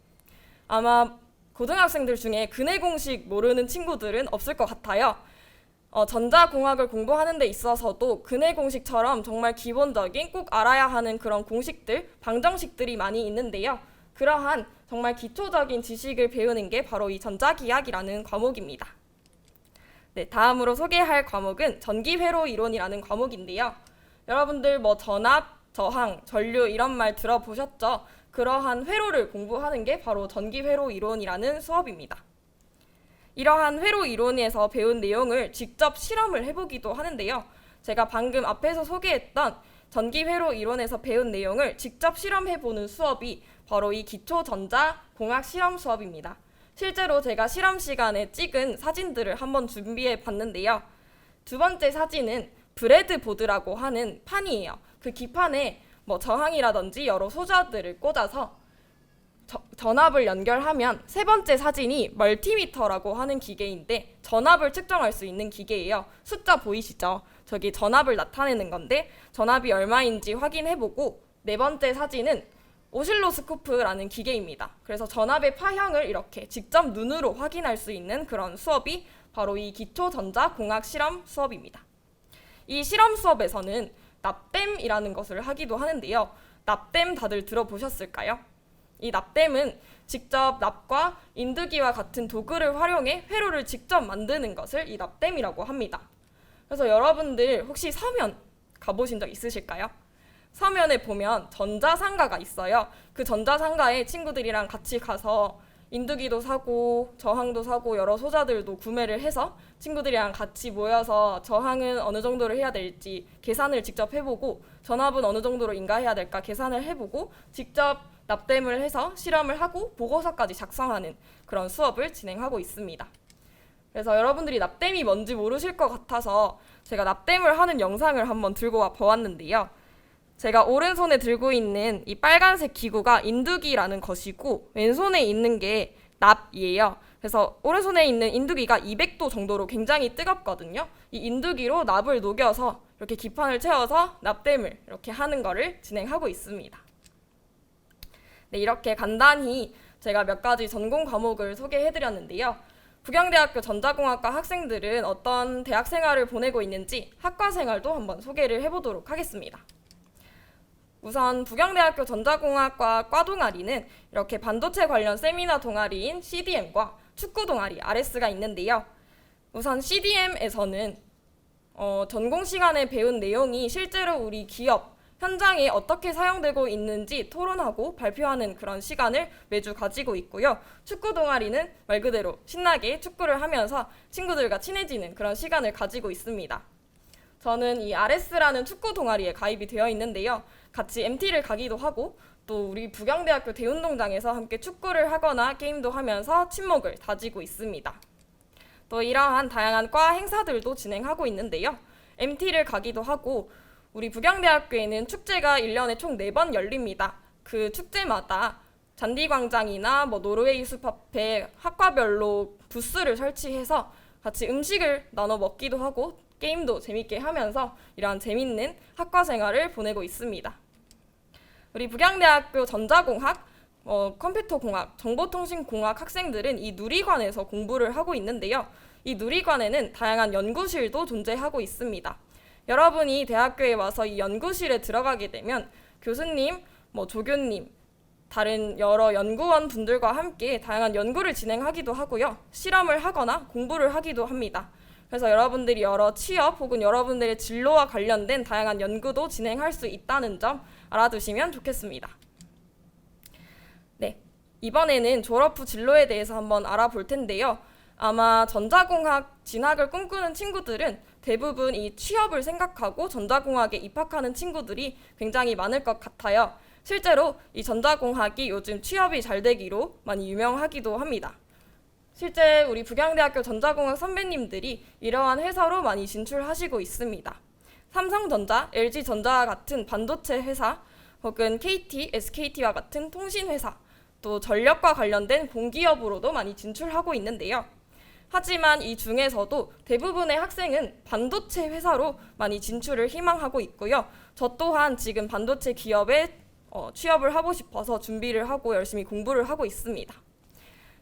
아마 고등학생들 중에 근해 공식 모르는 친구들은 없을 것 같아요. 전자공학을 공부하는 데 있어서도 근해 공식처럼 정말 기본적인 꼭 알아야 하는 그런 공식들, 방정식들이 많이 있는데요. 그러한 정말 기초적인 지식을 배우는 게 바로 이 전자기학이라는 과목입니다. 네, 다음으로 소개할 과목은 전기회로 이론이라는 과목인데요. 여러분들 뭐 전압, 저항, 전류 이런 말 들어보셨죠? 그러한 회로를 공부하는 게 바로 전기회로 이론이라는 수업입니다. 이러한 회로 이론에서 배운 내용을 직접 실험을 해보기도 하는데요. 제가 방금 앞에서 소개했던 전기회로 이론에서 배운 내용을 직접 실험해보는 수업이 바로 이 기초전자공학 실험 수업입니다. 실제로 제가 실험 시간에 찍은 사진들을 한번 준비해 봤는데요. 두 번째 사진은 브레드보드라고 하는 판이에요. 그 기판에 뭐 저항이라든지 여러 소자들을 꽂아서 전압을 연결하면, 세 번째 사진이 멀티미터라고 하는 기계인데 전압을 측정할 수 있는 기계예요. 숫자 보이시죠? 저기 전압을 나타내는 건데 전압이 얼마인지 확인해보고, 네 번째 사진은 오실로스코프라는 기계입니다. 그래서 전압의 파형을 이렇게 직접 눈으로 확인할 수 있는 그런 수업이 바로 이 기초전자공학 실험 수업입니다. 이 실험 수업에서는 납땜이라는 것을 하기도 하는데요. 납땜 다들 들어보셨을까요? 이 납땜은 직접 납과 인두기와 같은 도구를 활용해 회로를 직접 만드는 것을 이 납땜이라고 합니다. 그래서 여러분들 혹시 서면 가보신 적 있으실까요? 서면에 보면 전자상가가 있어요. 그 전자상가에 친구들이랑 같이 가서 인두기도 사고 저항도 사고 여러 소자들도 구매를 해서 친구들이랑 같이 모여서 저항은 어느 정도로 해야 될지 계산을 직접 해보고, 전압은 어느 정도로 인가해야 될까 계산을 해보고, 직접 납땜을 해서 실험을 하고 보고서까지 작성하는 그런 수업을 진행하고 있습니다. 그래서 여러분들이 납땜이 뭔지 모르실 것 같아서 제가 납땜을 하는 영상을 한번 들고 와 보았는데요. 제가 오른손에 들고 있는 이 빨간색 기구가 인두기라는 것이고, 왼손에 있는 게 납이에요. 그래서 오른손에 있는 인두기가 200도 정도로 굉장히 뜨겁거든요. 이 인두기로 납을 녹여서 이렇게 기판을 채워서 납땜을 이렇게 하는 거를 진행하고 있습니다. 네, 이렇게 간단히 제가 몇 가지 전공 과목을 소개해드렸는데요. 부경대학교 전자공학과 학생들은 어떤 대학 생활을 보내고 있는지 학과 생활도 한번 소개를 해보도록 하겠습니다. 우선 부경대학교 전자공학과 과 동아리는 이렇게 반도체 관련 세미나 동아리인 CDM과 축구 동아리 RS가 있는데요. 우선 CDM에서는 전공 시간에 배운 내용이 실제로 우리 기업 현장에 어떻게 사용되고 있는지 토론하고 발표하는 그런 시간을 매주 가지고 있고요. 축구 동아리는 말 그대로 신나게 축구를 하면서 친구들과 친해지는 그런 시간을 가지고 있습니다. 저는 이 RS라는 축구 동아리에 가입이 되어 있는데요. 같이 MT를 가기도 하고, 또 우리 부경대학교 대운동장에서 함께 축구를 하거나 게임도 하면서 친목을 다지고 있습니다. 또 이러한 다양한 과 행사들도 진행하고 있는데요. MT를 가기도 하고, 우리 부경대학교에는 축제가 1년에 총 4번 열립니다. 그 축제마다 잔디광장이나 노르웨이 숲 앞에 학과별로 부스를 설치해서 같이 음식을 나눠 먹기도 하고 게임도 재밌게 하면서 이러한 재밌는 학과 생활을 보내고 있습니다. 우리 부경대학교 전자공학, 컴퓨터공학, 정보통신공학 학생들은 이 누리관에서 공부를 하고 있는데요. 이 누리관에는 다양한 연구실도 존재하고 있습니다. 여러분이 대학교에 와서 이 연구실에 들어가게 되면 교수님, 조교님, 다른 여러 연구원 분들과 함께 다양한 연구를 진행하기도 하고요. 실험을 하거나 공부를 하기도 합니다. 그래서 여러분들이 여러 취업 혹은 여러분들의 진로와 관련된 다양한 연구도 진행할 수 있다는 점 알아두시면 좋겠습니다. 네, 이번에는 졸업 후 진로에 대해서 한번 알아볼 텐데요. 아마 전자공학 진학을 꿈꾸는 친구들은 대부분 이 취업을 생각하고 전자공학에 입학하는 친구들이 굉장히 많을 것 같아요. 실제로 이 전자공학이 요즘 취업이 잘 되기로 많이 유명하기도 합니다. 실제 우리 북양대학교 전자공학 선배님들이 이러한 회사로 많이 진출하시고 있습니다. 삼성전자, LG전자와 같은 반도체 회사, 혹은 KT, SKT와 같은 통신회사, 또 전력과 관련된 공기업으로도 많이 진출하고 있는데요. 하지만 이 중에서도 대부분의 학생은 반도체 회사로 많이 진출을 희망하고 있고요. 저 또한 지금 반도체 기업에 취업을 하고 싶어서 준비를 하고 열심히 공부를 하고 있습니다.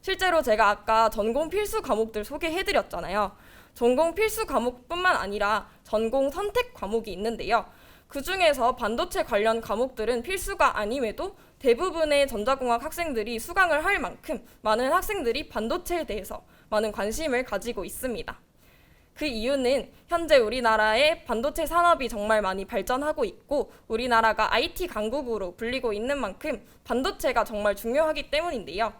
실제로 제가 아까 전공 필수 과목들 소개해드렸잖아요. 전공 필수 과목뿐만 아니라 전공 선택 과목이 있는데요. 그 중에서 반도체 관련 과목들은 필수가 아님에도 대부분의 전자공학 학생들이 수강을 할 만큼 많은 학생들이 반도체에 대해서 많은 관심을 가지고 있습니다. 그 이유는 현재 우리나라의 반도체 산업이 정말 많이 발전하고 있고 우리나라가 IT 강국으로 불리고 있는 만큼 반도체가 정말 중요하기 때문인데요.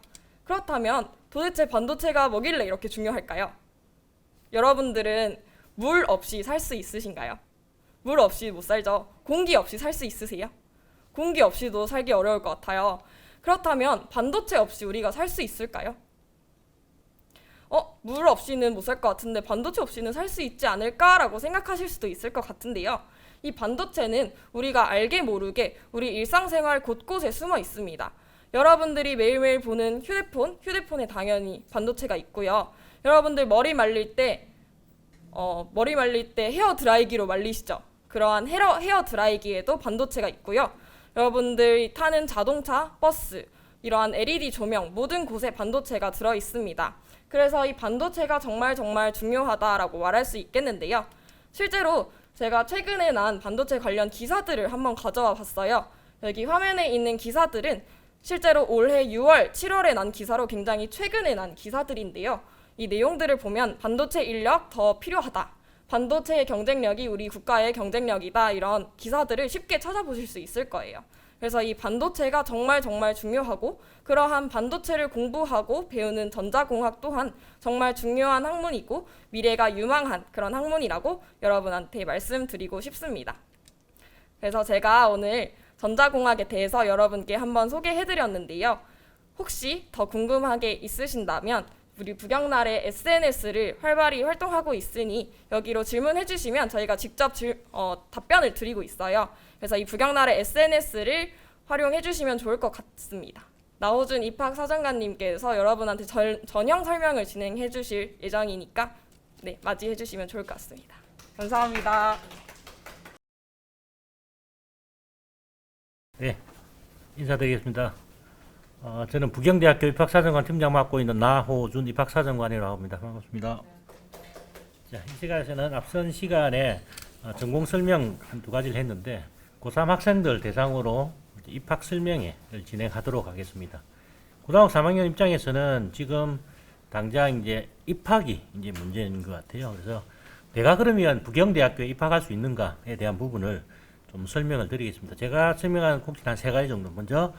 그렇다면 도대체 반도체가 뭐길래 이렇게 중요할까요? 여러분들은 물 없이 살 수 있으신가요? 물 없이 못 살죠. 공기 없이 살 수 있으세요? 공기 없이도 살기 어려울 것 같아요. 그렇다면 반도체 없이 우리가 살 수 있을까요? 물 없이는 못 살 것 같은데 반도체 없이는 살 수 있지 않을까라고 생각하실 수도 있을 것 같은데요. 이 반도체는 우리가 알게 모르게 우리 일상생활 곳곳에 숨어 있습니다. 여러분들이 매일매일 보는 휴대폰에 당연히 반도체가 있고요. 여러분들 머리 말릴 때 헤어 드라이기로 말리시죠. 그러한 헤어 드라이기에도 반도체가 있고요. 여러분들이 타는 자동차, 버스, 이러한 LED 조명 모든 곳에 반도체가 들어 있습니다. 그래서 이 반도체가 정말 중요하다라고 말할 수 있겠는데요. 실제로 제가 최근에 난 반도체 관련 기사들을 한번 가져와 봤어요. 여기 화면에 있는 기사들은 실제로 올해 6월, 7월에 난 기사로 굉장히 최근에 난 기사들인데요. 이 내용들을 보면 반도체 인력 더 필요하다. 반도체의 경쟁력이 우리 국가의 경쟁력이다. 이런 기사들을 쉽게 찾아보실 수 있을 거예요. 그래서 이 반도체가 정말 중요하고 그러한 반도체를 공부하고 배우는 전자공학 또한 정말 중요한 학문이고 미래가 유망한 그런 학문이라고 여러분한테 말씀드리고 싶습니다. 그래서 제가 오늘 전자공학에 대해서 여러분께 한번 소개해드렸는데요. 혹시 더 궁금한 게 있으신다면 우리 북영날의 SNS를 활발히 활동하고 있으니 여기로 질문해 주시면 저희가 직접 답변을 드리고 있어요. 그래서 이 북영날의 SNS를 활용해 주시면 좋을 것 같습니다. 나호준 입학사정관님께서 여러분한테 전형 설명을 진행해 주실 예정이니까 맞이해 주시면 좋을 것 같습니다. 감사합니다. 네, 인사드리겠습니다. 저는 북영대학교 입학사정관 팀장 맡고 있는 나호준 입학사정관이라고 합니다. 반갑습니다. 자, 이 시간에서는 앞선 시간에 전공 설명 한 두 가지를 했는데 고3 학생들 대상으로 입학 설명회를 진행하도록 하겠습니다. 고등학교 3학년 입장에서는 지금 당장 이제 입학이 이제 문제인 것 같아요. 그래서 내가 그러면 북영대학교에 입학할 수 있는가에 대한 부분을 좀 설명을 드리겠습니다. 제가 설명한 콕지는 한 세 가지 정도. 먼저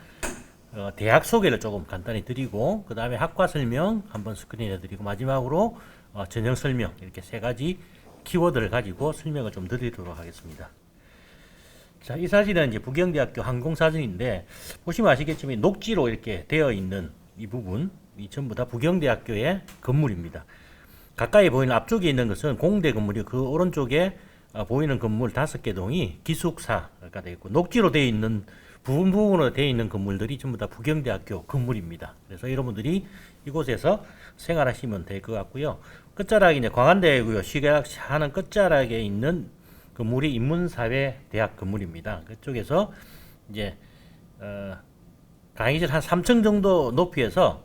대학 소개를 조금 간단히 드리고 그 다음에 학과 설명 한번 스크린에 드리고 마지막으로 전형 설명 이렇게 세 가지 키워드를 가지고 설명을 좀 드리도록 하겠습니다. 자, 이 사진은 이제 북영대학교 항공사진인데 보시면 아시겠지만 녹지로 이렇게 되어 있는 이 부분 이 전부 다 북영대학교의 건물입니다. 가까이 보이는 앞쪽에 있는 것은 공대 건물이고 그 오른쪽에 보이는 건물 5개 동이 기숙사가 되어 있고 녹지로 되어 있는 부분으로 되어 있는 건물들이 전부 다 북영대학교 건물입니다. 그래서 여러분들이 이곳에서 생활하시면 될 것 같고요. 끝자락이 이제 광안대고요. 시계하는 끝자락에 있는 건물이 인문사회대학 건물입니다. 그쪽에서 이제 강의실 한 3층 정도 높이에서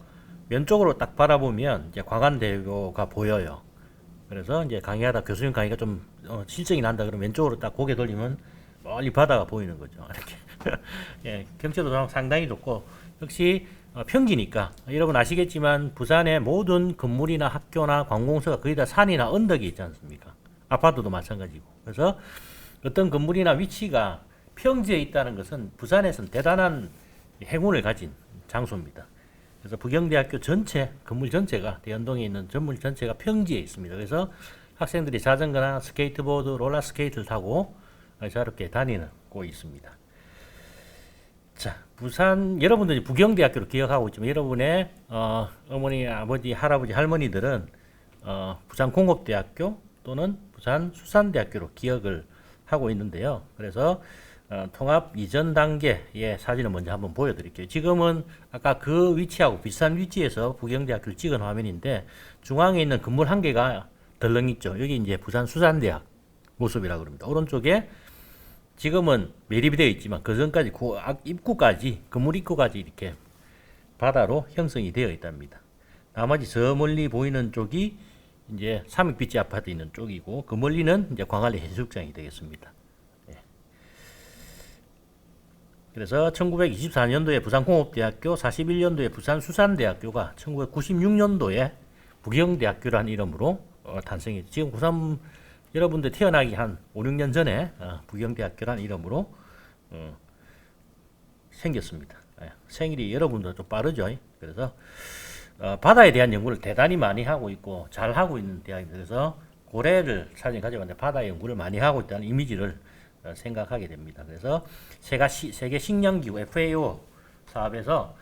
왼쪽으로 딱 바라보면 이제 광안대교가 보여요. 그래서 이제 강의하다 교수님 강의가 좀 실적이 난다 그러면 왼쪽으로 딱 고개 돌리면 멀리 바다가 보이는 거죠. 이렇게 예, 경치도 상당히 좋고 역시 평지니까 여러분 아시겠지만 부산의 모든 건물이나 학교나 관공서가 거의 다 산이나 언덕이 있지 않습니까? 아파트도 마찬가지고. 그래서 어떤 건물이나 위치가 평지에 있다는 것은 부산에서는 대단한 행운을 가진 장소입니다. 그래서 부경대학교 전체 건물 전체가 대연동에 있는 건물 전체가 평지에 있습니다. 그래서 학생들이 자전거나 스케이트보드, 롤러스케이트를 타고 자유롭게 다니고 있습니다. 자, 부산 여러분들이 부경대학교로 기억하고 있지만 여러분의 어머니, 아버지, 할아버지, 할머니들은 부산공업대학교 또는 부산수산대학교로 기억을 하고 있는데요. 그래서 통합 이전 단계의 사진을 먼저 한번 보여드릴게요. 지금은 아까 그 위치하고 비슷한 위치에서 부경대학교를 찍은 화면인데 중앙에 있는 건물 한 개가 덜렁 있죠. 여기 이제 부산수산대학 모습이라고 합니다. 오른쪽에 지금은 매립이 되어 있지만 그 전까지 입구까지 건물 입구까지 이렇게 바다로 형성이 되어 있답니다. 나머지 저 멀리 보이는 쪽이 이제 삼익비치 아파트 있는 쪽이고 그 멀리는 이제 광안리 해수욕장이 되겠습니다. 예. 그래서 1924년도에 부산공업대학교, 41년도에 부산수산대학교가 1996년도에 부경대학교라는 이름으로 탄생했죠. 지금 부산 여러분들 태어나기 한 5, 6년 전에 부경대학교라는 이름으로 생겼습니다. 생일이 여러분들 좀 빠르죠. 그래서 바다에 대한 연구를 대단히 많이 하고 있고 잘 하고 있는 대학입니다. 그래서 고래를 사진 가져갔는데 바다 연구를 많이 하고 있다는 이미지를 생각하게 됩니다. 그래서 세계 식량기구 FAO 사업에서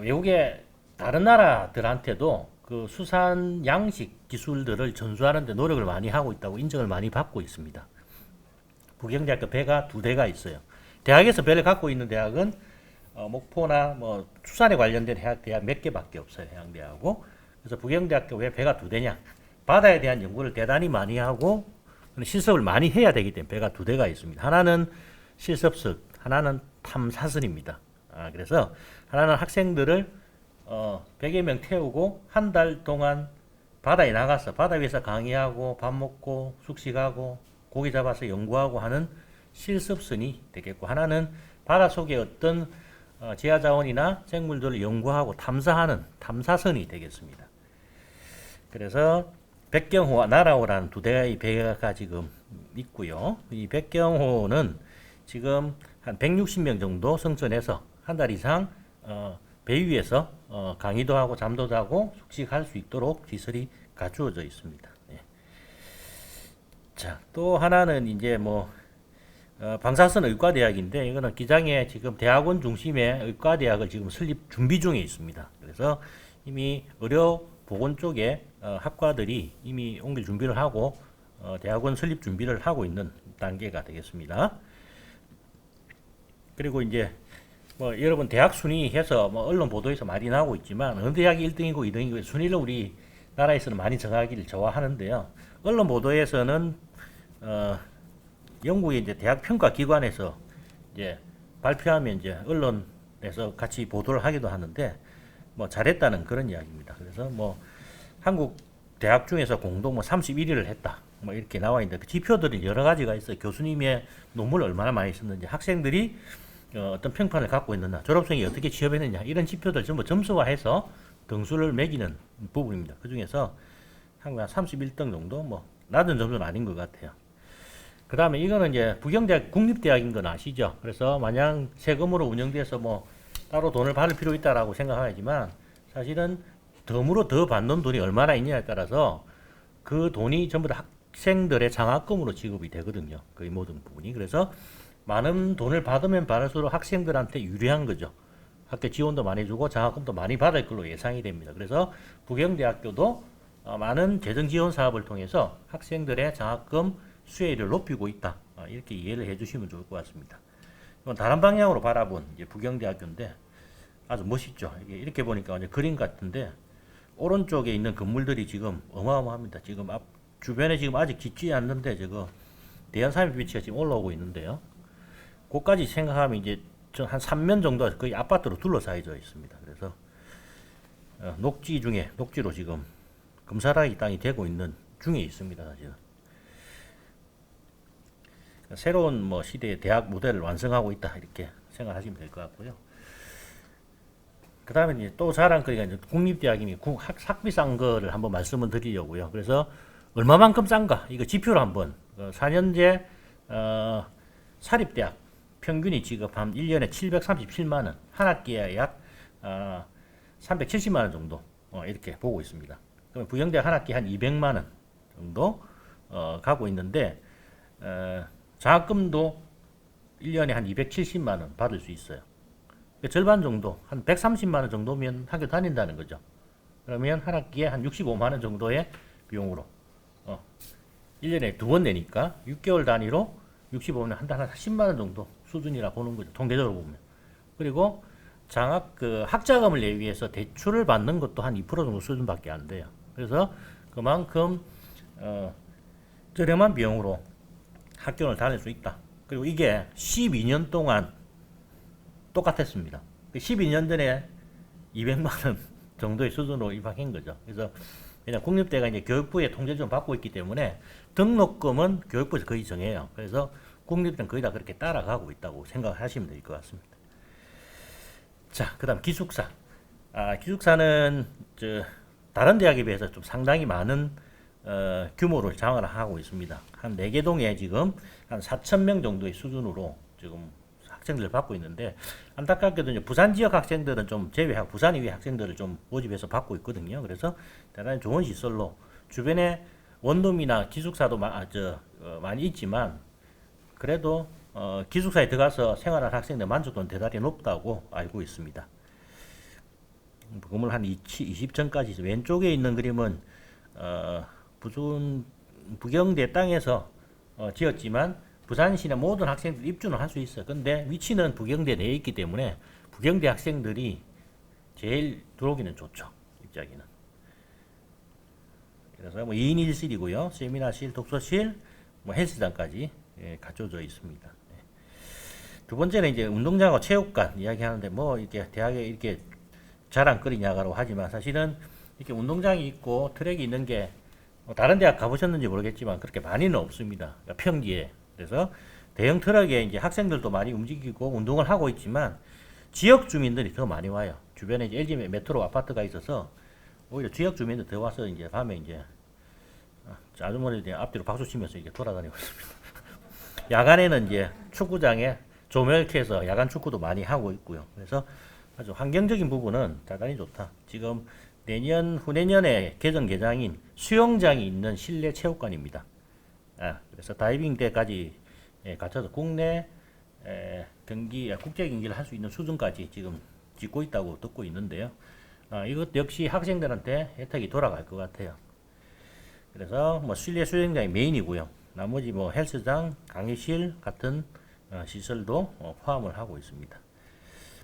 외국의 다른 나라들한테도 그 수산 양식 기술들을 전수하는 데 노력을 많이 하고 있다고 인정을 많이 받고 있습니다. 부경대학교 배가 2대가 있어요. 대학에서 배를 갖고 있는 대학은 목포나 뭐 수산에 관련된 대학 몇 개밖에 없어요. 해양대하고. 그래서 부경대학교 왜 배가 2대냐? 바다에 대한 연구를 대단히 많이 하고 실습을 많이 해야 되기 때문에 배가 2대가 있습니다. 하나는 실습석, 하나는 탐사선입니다. 그래서 하나는 학생들을 100여 명 태우고 한 달 동안 바다에 나가서 바다 위에서 강의하고 밥 먹고 숙식하고 고기 잡아서 연구하고 하는 실습선이 되겠고 하나는 바다 속에 어떤 지하자원이나 생물들을 연구하고 탐사하는 탐사선이 되겠습니다. 그래서 백경호와 나라호라는 2대의 배가 지금 있고요. 이 백경호는 지금 한 160명 정도 승선해서 한 달 이상 배 위에서 강의도 하고 잠도 자고 숙식할 수 있도록 시설이 갖추어져 있습니다. 예. 자, 또 하나는 이제 뭐 방사선 의과대학인데 이거는 기장에 지금 대학원 중심의 의과대학을 지금 설립 준비 중에 있습니다. 그래서 이미 의료 보건 쪽에 학과들이 이미 옮길 준비를 하고 대학원 설립 준비를 하고 있는 단계가 되겠습니다. 그리고 이제 뭐 여러분 대학 순위 해서 뭐 언론 보도에서 많이 나오고 있지만 어느 대학이 1등이고 2등이고 순위를 우리 나라에서는 많이 정하기를 좋아하는데요. 언론 보도에서는 영국의 이제 대학 평가 기관에서 이제 발표하면 이제 언론에서 같이 보도를 하기도 하는데 뭐 잘했다는 그런 이야기입니다. 그래서 뭐 한국 대학 중에서 공동 뭐 31위를 했다. 뭐 이렇게 나와 있는데 그 지표들이 여러 가지가 있어요. 교수님의 논문을 얼마나 많이 썼는지, 학생들이 어떤 평판을 갖고 있느냐, 졸업생이 어떻게 취업했느냐 이런 지표들 전부 점수화해서 등수를 매기는 부분입니다. 그 중에서 한국 한 31등 정도 뭐 낮은 점수는 아닌 것 같아요. 그 다음에 이거는 이제 부경대학 국립대학인 건 아시죠? 그래서 마냥 세금으로 운영돼서 뭐 따로 돈을 받을 필요 있다라고 생각하지만 사실은 덤으로 더 받는 돈이 얼마나 있냐에 따라서 그 돈이 전부 다 학생들의 장학금으로 지급이 되거든요. 거의 모든 부분이. 그래서 많은 돈을 받으면 받을수록 학생들한테 유리한 거죠. 학교 지원도 많이 주고 장학금도 많이 받을 걸로 예상이 됩니다. 그래서 부경대학교도 많은 재정 지원 사업을 통해서 학생들의 장학금 수혜를 높이고 있다. 이렇게 이해를 해주시면 좋을 것 같습니다. 이건 다른 방향으로 바라본 이제 부경대학교인데 아주 멋있죠. 이렇게 보니까 완전 그림 같은데 오른쪽에 있는 건물들이 지금 어마어마합니다. 지금 앞 주변에 지금 아직 짓지 않는데 저거 대연 삼익비치가 지금 올라오고 있는데요. 그까지 생각하면 이제 한 3면 정도 거의 아파트로 둘러싸여져 있습니다. 그래서 녹지로 지금 금사라기 땅이 되고 있는 중에 있습니다. 사실은. 새로운 뭐 시대의 대학 모델을 완성하고 있다 이렇게 생각하시면 될 것 같고요. 그 다음에 이제 또 자랑거리가 이제 국립대학이니 학비 싼 거를 한번 말씀을 드리려고요. 그래서 얼마만큼 싼가 이거 지표로 한번 4년제 사립대학 평균이 지급한 1년에 737만 원, 한 학기에 약 370만 원 정도 이렇게 보고 있습니다. 그러면 부경대학 한 학기 한 200만 원 정도 가고 있는데 장학금도 1년에 한 270만 원 받을 수 있어요. 절반 정도, 한 130만 원 정도면 학교 다닌다는 거죠. 그러면 한 학기에 한 65만 원 정도의 비용으로 1년에 두 번 내니까 6개월 단위로 65만 원, 한 달 한 10만 원 정도 수준이라 보는 거죠. 통계적으로 보면. 그리고 학자금을 내기 위해서 대출을 받는 것도 한 2% 정도 수준밖에 안 돼요. 그래서 그만큼 저렴한 비용으로 학교를 다닐 수 있다. 그리고 이게 12년 동안 똑같았습니다. 12년 전에 200만 원 정도의 수준으로 입학한 거죠. 그래서 그냥 국립대가 이제 교육부의 통제를 좀 받고 있기 때문에 등록금은 교육부에서 거의 정해요. 그래서 국립대는 거의 다 그렇게 따라가고 있다고 생각하시면 될 것 같습니다. 자, 그다음 기숙사. 기숙사는 다른 대학에 비해서 좀 상당히 많은 규모를 장악을 하고 있습니다. 한 4개 동에 지금 한 4,000명 정도의 수준으로 지금 학생들을 받고 있는데, 안타깝게도 이제 부산 지역 학생들은 좀 제외하고 부산 이외 학생들을 좀 모집해서 받고 있거든요. 그래서 대단히 좋은 시설로 주변에 원룸이나 기숙사도 많이 있지만 그래도 기숙사에 들어가서 생활한 학생들 만족도는 대단히 높다고 알고 있습니다. 건물 한 20층까지 왼쪽에 있는 그림은 부경대 땅에서 지었지만 부산시내 모든 학생들 입주는 할 수 있어요. 근데 위치는 부경대 내에 있기 때문에 부경대 학생들이 제일 들어오기는 좋죠. 입자기는. 그래서 2인 1실이고요. 세미나실, 독서실, 헬스장까지 갖춰져 있습니다. 두 번째는 이제 운동장하고 체육관 이야기하는데 이렇게 대학에 이렇게 자랑거리냐고 하지만 사실은 이렇게 운동장이 있고 트랙이 있는 게 다른 대학 가보셨는지 모르겠지만 그렇게 많이는 없습니다. 그러니까 평지에. 그래서 대형 트럭에 이제 학생들도 많이 움직이고 운동을 하고 있지만 지역 주민들이 더 많이 와요. 주변에 이제 LG 메트로 아파트가 있어서 오히려 지역 주민들 더 와서 이제 밤에 이제 아주머니들 앞뒤로 박수 치면서 이렇게 돌아다니고 있습니다. 야간에는 이제 축구장에 조명을 켜서 야간 축구도 많이 하고 있고요. 그래서 아주 환경적인 부분은 대단히 좋다. 지금 내년 후내년에 개장인 수영장이 있는 실내 체육관입니다. 그래서 다이빙대까지 갖춰서 국내 국제 경기를 할 수 있는 수준까지 지금 짓고 있다고 듣고 있는데요. 이것 역시 학생들한테 혜택이 돌아갈 것 같아요. 그래서 실내 수영장이 메인이고요. 나머지 헬스장, 강의실 같은 시설도 포함을 하고 있습니다.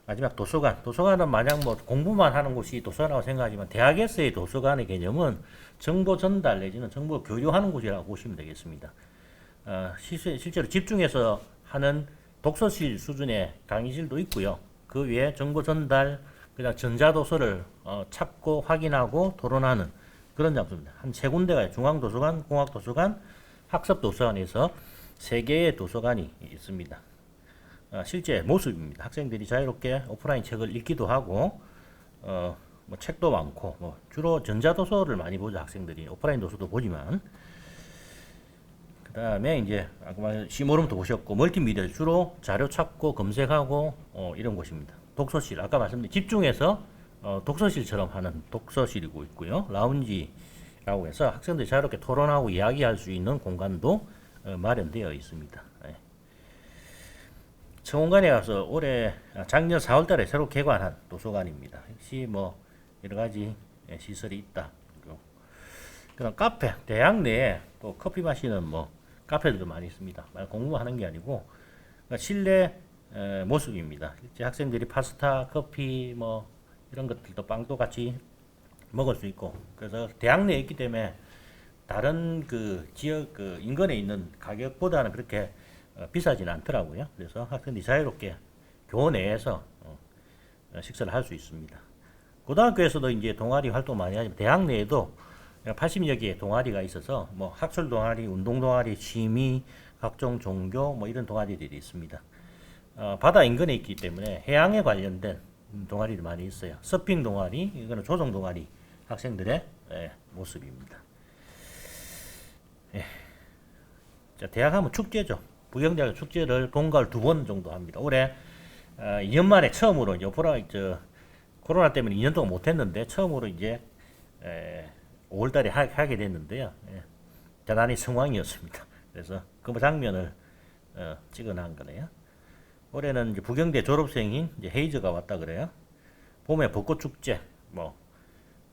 마지막 도서관. 도서관은 만약 공부만 하는 곳이 도서관이라고 생각하지만 대학에서의 도서관의 개념은 정보 전달 내지는 정보 교류하는 곳이라고 보시면 되겠습니다. 실제로 집중해서 하는 독서실 수준의 강의실도 있고요. 그 외에 정보 전달, 그냥 전자도서를 찾고 확인하고 토론하는 그런 장소입니다. 한 3군데가 중앙도서관, 공학도서관, 학습도서관에서 3개의 도서관이 있습니다. 실제 모습입니다. 학생들이 자유롭게 오프라인 책을 읽기도 하고 책도 많고 주로 전자도서를 많이 보죠. 학생들이 오프라인 도서도 보지만 그 다음에 이제 아까 시모름도 보셨고 멀티미디어 주로 자료 찾고 검색하고 이런 곳입니다. 독서실 아까 말씀드린 집중해서 독서실처럼 하는 독서실이고 있고요. 라운지라고 해서 학생들이 자유롭게 토론하고 이야기할 수 있는 공간도 마련되어 있습니다. 청운관에 가서 작년 4월달에 새로 개관한 도서관입니다. 역시 여러 가지 시설이 있다. 그럼 카페, 대학 내에 또 커피 마시는 카페들도 많이 있습니다. 공부하는 게 아니고 실내 모습입니다. 실제 학생들이 파스타, 커피 이런 것들도 빵도 같이 먹을 수 있고 그래서 대학 내에 있기 때문에 다른 그 지역 인근에 있는 가격보다는 그렇게 비싸지는 않더라고요. 그래서 학생들이 자유롭게 교원 내에서 식사를 할 수 있습니다. 고등학교에서도 이제 동아리 활동 많이 하지만 대학 내에도 80여 개의 동아리가 있어서 학술 동아리, 운동 동아리, 취미, 각종 종교 이런 동아리들이 있습니다. 바다 인근에 있기 때문에 해양에 관련된 동아리도 많이 있어요. 서핑 동아리, 이거는 조정 동아리 학생들의 모습입니다. 자, 대학 하면 축제죠. 부경대학 축제를 봄, 가을 2번 정도 합니다. 올해 2년 만에 처음으로 코로나 때문에 2년 동안 못했는데 처음으로 이제 5월달에 하게 됐는데요. 대단히 성황이었습니다. 그래서 그 장면을 찍어놓은 거네요. 올해는 이제 부경대 졸업생인 이제 헤이즈가 왔다 그래요. 봄에 벚꽃 축제, 뭐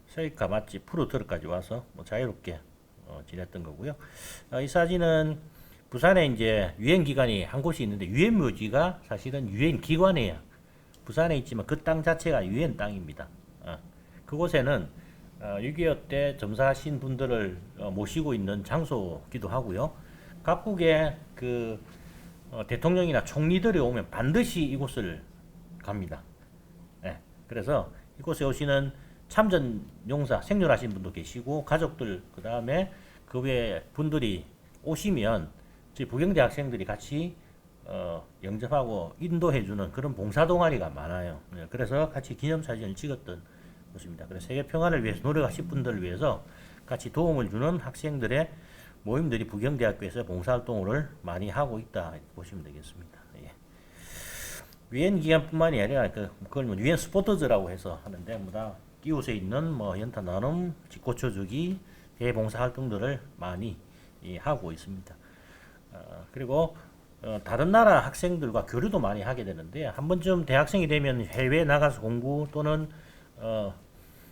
세이카 맛집, 푸르트르까지 와서 뭐 자유롭게 지냈던 거고요. 이 사진은 부산에 이제 유엔 기관이 한 곳이 있는데 유엔 묘지가 사실은 유엔 기관이에요. 부산에 있지만 그 땅 자체가 유엔 땅입니다. 그곳에는 6.25 때 점사하신 분들을 모시고 있는 장소기도 하고요. 각국의 그 대통령이나 총리들이 오면 반드시 이곳을 갑니다. 그래서 이곳에 오시는 참전 용사 생존하신 분도 계시고 가족들 그 다음에 그 외에 분들이 오시면 저희 부경대 학생들이 같이 영접하고 인도해주는 그런 봉사 동아리가 많아요. 그래서 같이 기념사진을 찍었던 곳입니다. 그래서 세계 평화를 위해서 노력하신 분들을 위해서 같이 도움을 주는 학생들의 모임들이 부경대학교에서 봉사활동을 많이 하고 있다 보시면 되겠습니다. 유엔 기관뿐만이 아니라 그걸 뭐 유엔 스포터즈라고 해서 하는데 뭐다 이웃에 있는 뭐 연타 나눔, 직고쳐주기, 대봉사 활동들을 많이 하고 있습니다. 그리고 다른 나라 학생들과 교류도 많이 하게 되는데 한 번쯤 대학생이 되면 해외에 나가서 공부 또는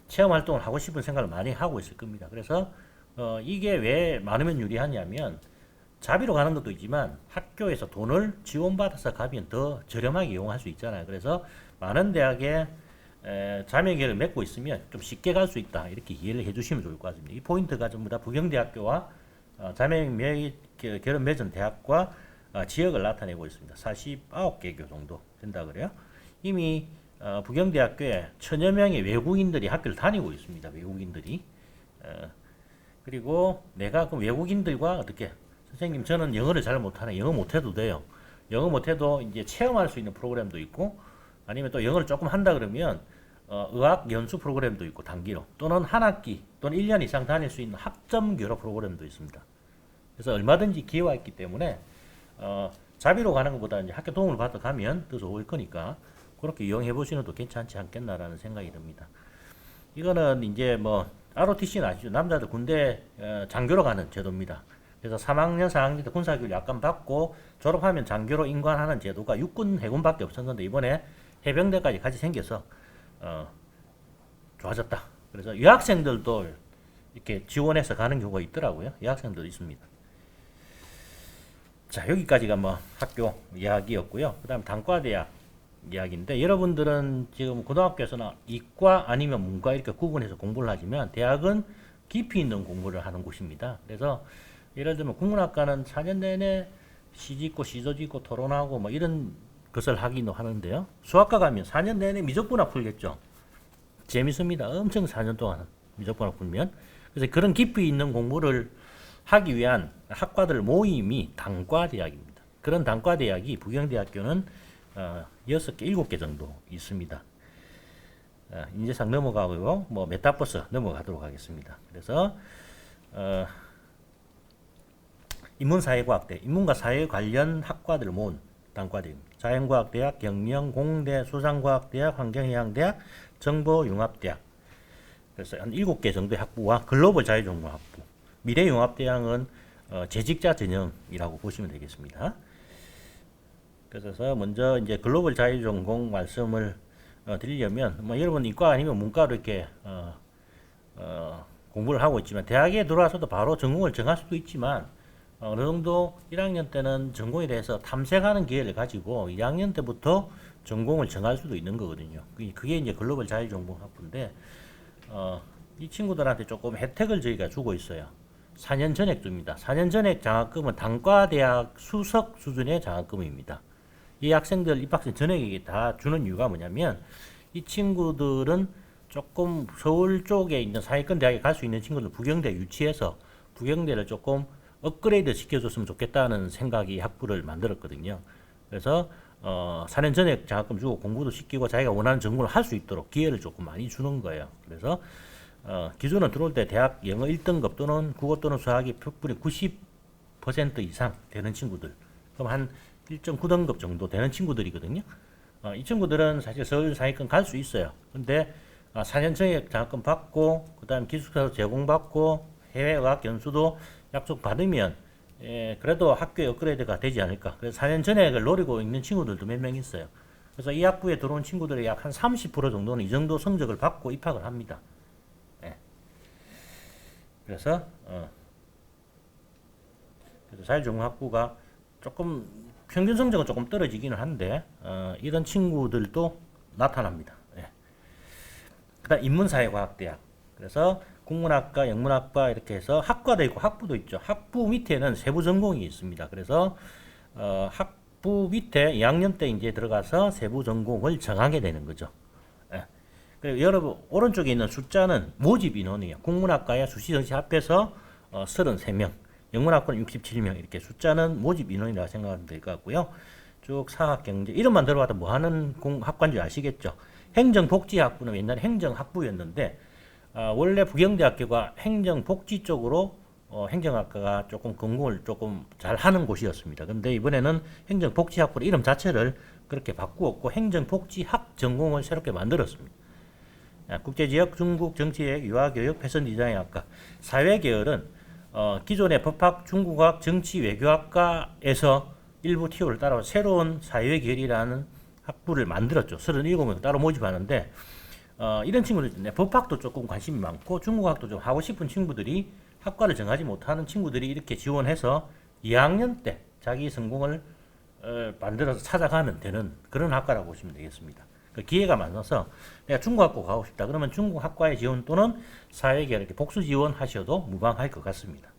체험 활동을 하고 싶은 생각을 많이 하고 있을 겁니다. 그래서 이게 왜 많으면 유리하냐면 자비로 가는 것도 있지만 학교에서 돈을 지원받아서 가면 더 저렴하게 이용할 수 있잖아요. 그래서 많은 대학에 자매결을 맺고 있으면 좀 쉽게 갈 수 있다. 이렇게 이해를 해주시면 좋을 것 같습니다. 이 포인트가 전부 다 부경대학교와 자매결을 맺은 대학과 지역을 나타내고 있습니다. 49개 교 정도 된다 그래요. 이미 부경대학교에 1000여 명의 외국인들이 학교를 다니고 있습니다. 외국인들이. 그리고 내가 그 외국인들과 어떻게 선생님 저는 영어를 잘 못하네. 영어 못해도 돼요. 영어 못해도 이제 체험할 수 있는 프로그램도 있고 아니면 또 영어를 조금 한다 그러면 의학 연수 프로그램도 있고 단기로 또는 한 학기 또는 1년 이상 다닐 수 있는 학점 교류 프로그램도 있습니다. 그래서 얼마든지 기회가 있기 때문에 자비로 가는 것보다 이제 학교 도움을 받아 가면 더 좋을 거니까 그렇게 이용해 보시는 것도 괜찮지 않겠나라는 생각이 듭니다. 이거는 이제 뭐 ROTC는 아시죠? 남자들 군대 장교로 가는 제도입니다. 그래서 3학년, 4학년 때 군사교육 약간 받고 졸업하면 장교로 임관하는 제도가 육군, 해군밖에 없었는데 이번에 해병대까지 같이 생겨서 좋아졌다. 그래서 유학생들도 이렇게 지원해서 가는 경우가 있더라고요. 유학생들도 있습니다. 자, 여기까지가 뭐 학교 이야기였고요. 그 다음 단과대학 이야기인데 여러분들은 지금 고등학교에서는 이과 아니면 문과 이렇게 구분해서 공부를 하지만 대학은 깊이 있는 공부를 하는 곳입니다. 그래서 예를 들면 국문학과는 4년 내내 시 짓고 시조 짓고 토론하고 뭐 이런 것을 하기도 하는데요. 수학과 가면 4년 내내 미적분학 풀겠죠. 재밌습니다. 엄청 4년 동안 미적분학 풀면. 그래서 그런 깊이 있는 공부를 하기 위한 학과들 모임이 단과대학입니다. 그런 단과대학이 부경대학교는 6개, 7개 정도 있습니다. 인재상 넘어가고 뭐 메타버스 넘어가도록 하겠습니다. 그래서 인문사회과학대, 인문과 사회 관련 학과들을 모은 단과대입니다. 자연과학대학, 경영, 공대, 수상과학대학, 환경해양대학, 정보융합대학. 그래서 한 7개 정도의 학부와 글로벌 자유전공학부. 미래융합대학은 재직자 전형이라고 보시면 되겠습니다. 그래서 먼저 이제 글로벌 자유전공 말씀을 드리려면 뭐 여러분 이과 아니면 문과로 이렇게 공부를 하고 있지만 대학에 들어와서도 바로 전공을 정할 수도 있지만 어느 정도 1학년 때는 전공에 대해서 탐색하는 기회를 가지고 2학년 때부터 전공을 정할 수도 있는 거거든요. 그게 이제 글로벌 자유전공 학부인데 이 친구들한테 조금 혜택을 저희가 주고 있어요. 4년 전액 줍니다. 4년 전액 장학금은 단과대학 수석 수준의 장학금입니다. 이 학생들 입학생 전액에게 다 주는 이유가 뭐냐면 이 친구들은 조금 서울 쪽에 있는 상위권 대학에 갈 수 있는 친구들 부경대 유치해서 부경대를 조금 업그레이드 시켜줬으면 좋겠다는 생각이 학부를 만들었거든요. 그래서 4년 전에 장학금 주고 공부도 시키고 자기가 원하는 전공을 할 수 있도록 기회를 조금 많이 주는 거예요. 그래서 기준은 들어올 때 대학 영어 1등급 또는 국어 또는 수학이 표본이 90% 이상 되는 친구들 그럼 한 1.9등급 정도 되는 친구들이거든요. 이 친구들은 사실 서울 상위권 갈 수 있어요. 근데 4년 정액 장학금 받고 그다음 기숙사도 제공받고 해외 어학 연수도 약속 받으면 그래도 학교에 업그레이드가 되지 않을까. 그래서 4년 전액을 노리고 있는 친구들도 몇 명 있어요. 그래서 이 학부에 들어온 친구들의 약 한 30% 정도는 이 정도 성적을 받고 입학을 합니다. 그래서 사회전공학부가 조금 평균 성적은 조금 떨어지기는 한데 이런 친구들도 나타납니다. 그다음 인문사회과학대학. 그래서 국문학과, 영문학과 이렇게 해서 학과도 있고 학부도 있죠. 학부 밑에는 세부 전공이 있습니다. 그래서 학부 밑에 2학년 때 이제 들어가서 세부 전공을 정하게 되는 거죠. 그리고 여러분 오른쪽에 있는 숫자는 모집 인원이에요. 국문학과에 수시전시 합해서 33명, 영문학과는 67명 이렇게 숫자는 모집 인원이라고 생각하면 될 것 같고요. 쭉 사학경제 이름만 들어봐도 뭐 하는 학과인지 아시겠죠? 행정복지학부는 옛날에 행정학부였는데 원래 부경대학교가 행정복지 쪽으로 행정학과가 조금 전공을 조금 잘하는 곳이었습니다. 근데 이번에는 행정복지학부 이름 자체를 그렇게 바꾸었고 행정복지학 전공을 새롭게 만들었습니다. 국제지역, 중국, 정치학, 유아교육, 패션디자인학과, 사회계열은 기존의 법학, 중국학, 정치, 외교학과에서 일부 티오를 따라 새로운 사회계열이라는 학부를 만들었죠. 37명 따로 모집하는데 이런 친구들 있는데 법학도 조금 관심이 많고 중국학도 좀 하고 싶은 친구들이 학과를 정하지 못하는 친구들이 이렇게 지원해서 2학년 때 자기 전공을 만들어서 찾아가면 되는 그런 학과라고 보시면 되겠습니다. 그 기회가 많아서 내가 중국학과 가고 싶다 그러면 중국학과의 지원 또는 사회계열 이렇게 복수 지원하셔도 무방할 것 같습니다.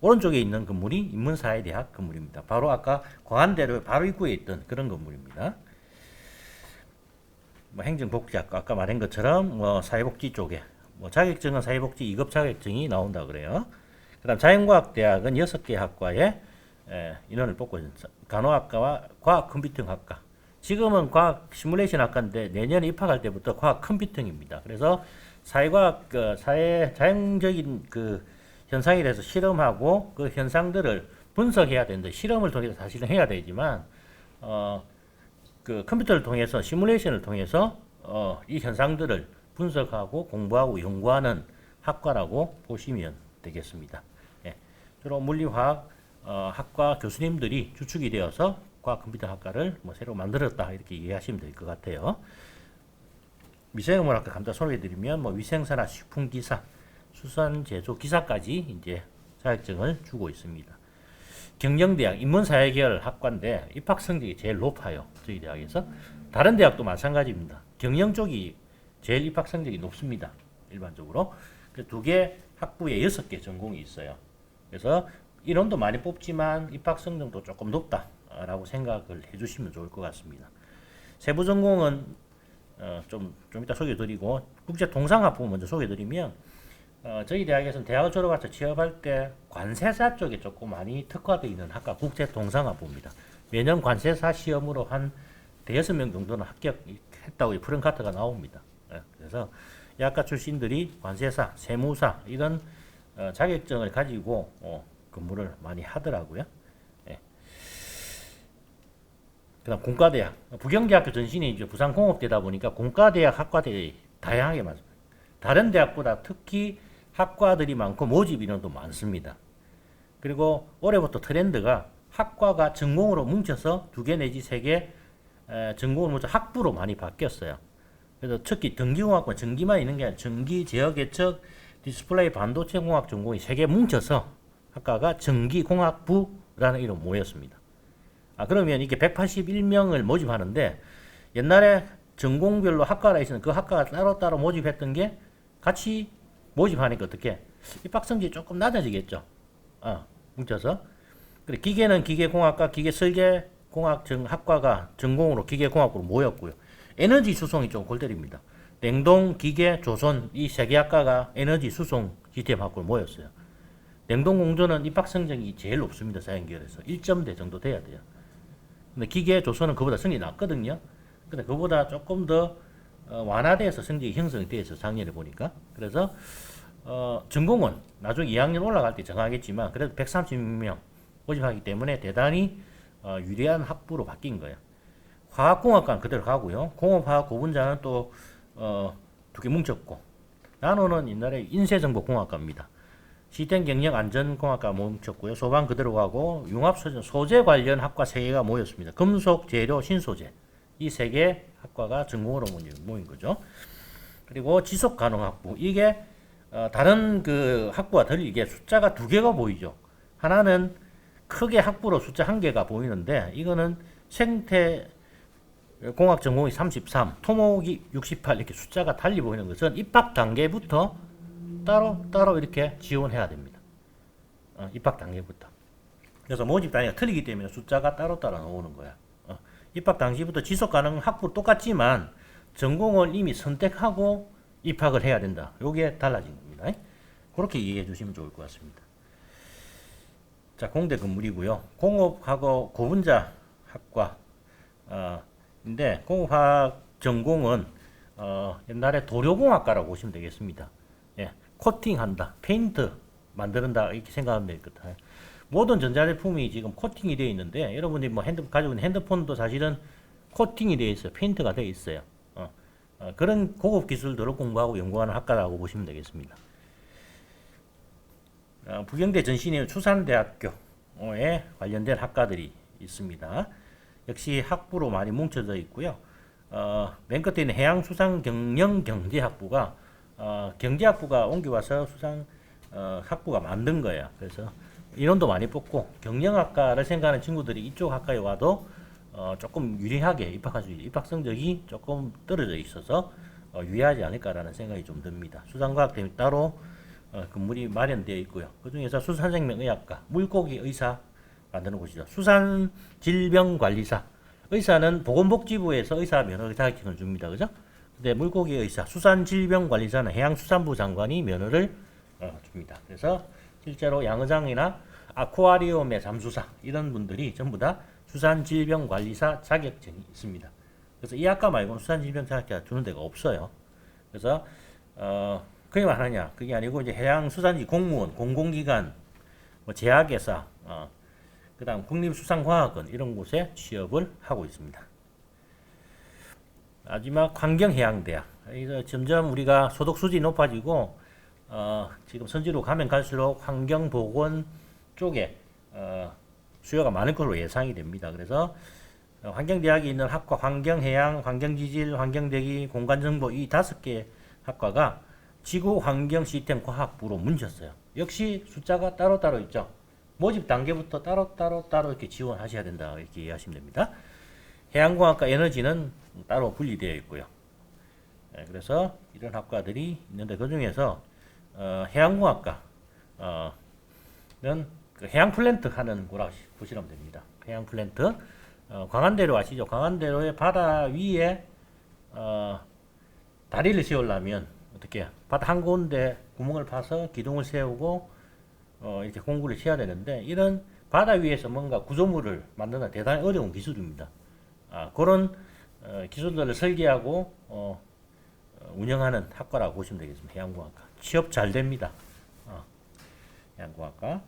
오른쪽에 있는 건물이 인문사회대학 건물입니다. 바로 아까 광안대로 바로 입구에 있던 그런 건물입니다. 행정복지학과 아까 말한 것처럼 사회복지 쪽에 자격증은 사회복지 2급 자격증이 나온다 그래요. 그다음 자연과학대학은 6개 학과에 인원을 뽑고 있는 간호학과와 과학컴퓨팅학과. 지금은 과학 시뮬레이션 학과인데 내년에 입학할 때부터 과학 컴퓨팅입니다. 그래서 사회과학 자연적인 그 현상에 대해서 실험하고 그 현상들을 분석해야 되는데 실험을 통해서 사실은 해야 되지만 그 컴퓨터를 통해서 시뮬레이션을 통해서 이 현상들을 분석하고 공부하고 연구하는 학과라고 보시면 되겠습니다. 주로 물리화학 학과 교수님들이 주축이 되어서 과학컴퓨터 학과를 새로 만들었다 이렇게 이해하시면 될 것 같아요. 미생물학과 간단히 소개해드리면 위생사나 식품기사, 수산제조기사까지 이제 자격증을 주고 있습니다. 경영대학 인문사회계열 학과인데 입학 성적이 제일 높아요. 저희 대학에서. 다른 대학도 마찬가지입니다. 경영 쪽이 제일 입학 성적이 높습니다. 일반적으로. 두 개 학부에 6개 전공이 있어요. 그래서 인원도 많이 뽑지만 입학 성적도 조금 높다라고 생각을 해주시면 좋을 것 같습니다. 세부 전공은 좀 이따 소개해드리고 국제통상학부 먼저 소개해드리면 저희 대학에서는 대학을 졸업해서 취업할 때 관세사 쪽에 조금 많이 특화되어 있는 학과 국제통상학부입니다. 매년 관세사 시험으로 한 대여섯 명 정도는 합격했다고 프랭카트가 나옵니다. 그래서 이 학과 출신들이 관세사, 세무사 이런 자격증을 가지고 근무를 많이 하더라고요. 그다음 공과대학, 부경대학교 전신이 이제 부산공업대다 보니까 공과대학 학과들이 다양하게 많습니다. 다른 대학보다 특히 학과들이 많고 모집 인원도 많습니다. 그리고 올해부터 트렌드가 학과가 전공으로 뭉쳐서 2개 내지 3개 전공을 뭉쳐 학부로 많이 바뀌었어요. 그래서 특히 전기공학과 전기만 있는 게 아니라 전기, 제어 개척, 디스플레이, 반도체 공학 전공이 3개 뭉쳐서 학과가 전기공학부라는 이름 모였습니다. 그러면 이게 181명을 모집하는데 옛날에 전공별로 학과가 있었는데 그 학과가 따로따로 모집했던 게 같이 모집하니까 어떻게 입학 성적이 조금 낮아지겠죠. 뭉쳐서. 그래 기계는 기계공학과, 기계설계공학 학과가 전공으로 기계공학부로 모였고요. 에너지 수송이 좀 골때립니다. 냉동, 기계, 조선 이 3개 학과가 에너지 수송 시스템 학과로 모였어요. 냉동 공조는 입학 성적이 제일 높습니다. 사연계열에서 1점대 정도 돼야 돼요. 근데 기계, 조선은 그보다 성적이 낮거든요. 근데 그보다 조금 더 완화돼서 성적이 형성이 돼서 작년에 보니까. 그래서 전공은 나중에 2학년 올라갈 때 정하겠지만 그래도 130명 모집하기 때문에 대단히 유리한 학부로 바뀐 거예요. 화학공학과는 그대로 가고요. 공업화학 고분자는 또 두 개 뭉쳤고, 나노는 옛날에 인쇄정보공학과입니다. 시스템경영안전공학과 뭉쳤고요. 소방 그대로 가고, 융합소재 관련 학과 3개가 모였습니다. 금속, 재료, 신소재 이 3개 학과가 전공으로 모인 거죠. 그리고 지속가능학부, 이게 다른 그 학부와 달리 이게 숫자가 2개가 보이죠. 하나는 크게 학부로 숫자 1개가 보이는데, 이거는 생태 공학 전공이 33, 토목이 68 이렇게 숫자가 달리 보이는 것은 입학 단계부터 따로 이렇게 지원해야 됩니다. 입학 단계부터. 그래서 모집 단위가 틀리기 때문에 숫자가 따로 나오는 거야. 입학 당시부터 지속 가능 학부 똑같지만 전공을 이미 선택하고 입학을 해야 된다. 요게 달라진 겁니다. 그렇게 이해해 주시면 좋을 것 같습니다. 자, 공대 건물이고요. 공업하고 고분자 학과 인데 공업화학 전공은 옛날에 도료공학과라고 보시면 되겠습니다. 예, 코팅한다, 페인트 만든다 이렇게 생각하면 될 것 같아요. 모든 전자제품이 지금 코팅이 되어 있는데, 여러분들이 뭐 가지고 있는 핸드폰도 사실은 코팅이 되어 있어요. 페인트가 되어 있어요. 그런 고급 기술들을 공부하고 연구하는 학과라고 보시면 되겠습니다. 부경대 전신에 수산대학교에 관련된 학과들이 있습니다. 역시 학부로 많이 뭉쳐져 있고요. 맨 끝에 있는 해양수산경영경제학부가 경제학부가 옮겨와서 수산 학부가 만든 거예요. 그래서 인원도 많이 뽑고 경영학과를 생각하는 친구들이 이쪽 학과에 와도 조금 유리하게 입학할 수 있는 입학 성적이 조금 떨어져 있어서 유리하지 않을까라는 생각이 좀 듭니다. 수산과학 때문에 따로 건물이 마련되어 있고요. 그 중에서 수산생명의학과, 물고기 의사 만드는 곳이죠. 수산질병관리사, 의사는 보건복지부에서 의사 면허 자격증을 줍니다. 그죠? 근데 물고기 의사, 수산질병관리사는 해양수산부 장관이 면허를 줍니다. 그래서 실제로 양어장이나 아쿠아리움의 잠수사 이런 분들이 전부 다 수산질병관리사 자격증이 있습니다. 그래서 이 학과 말고는 수산질병 자격증 주는 데가 없어요. 그래서 그게만 하냐? 그게 아니고 이제 해양수산지 공무원, 공공기관, 뭐 제약회사, 그다음 국립수산과학원 이런 곳에 취업을 하고 있습니다. 마지막 환경해양대학. 점점 우리가 소득 수준이 높아지고 지금 선지로 가면 갈수록 환경보건 쪽에 수요가 많을 걸로 예상이 됩니다. 그래서 환경대학이 있는 학과 환경해양, 환경지질, 환경대기, 공간정보 이 5개 학과가 지구환경시스템과학부로 뭉쳤어요. 역시 숫자가 따로따로 있죠. 모집 단계부터 따로 이렇게 지원하셔야 된다 이렇게 이해하시면 됩니다. 해양공학과 에너지는 따로 분리되어 있고요. 그래서 이런 학과들이 있는데 그 중에서 해양공학과는 그 해양 플랜트 하는 거라고 보시면 됩니다. 해양 플랜트 광안대로 아시죠? 광안대로의 바다 위에 다리를 세우려면 어떻게 바다 한 군데 구멍을 파서 기둥을 세우고 이렇게 공구를 쳐야 되는데, 이런 바다 위에서 뭔가 구조물을 만드는 대단히 어려운 기술입니다. 그런 기술들을 설계하고 운영하는 학과라고 보시면 되겠습니다. 해양공학과 취업 잘 됩니다. 해양공학과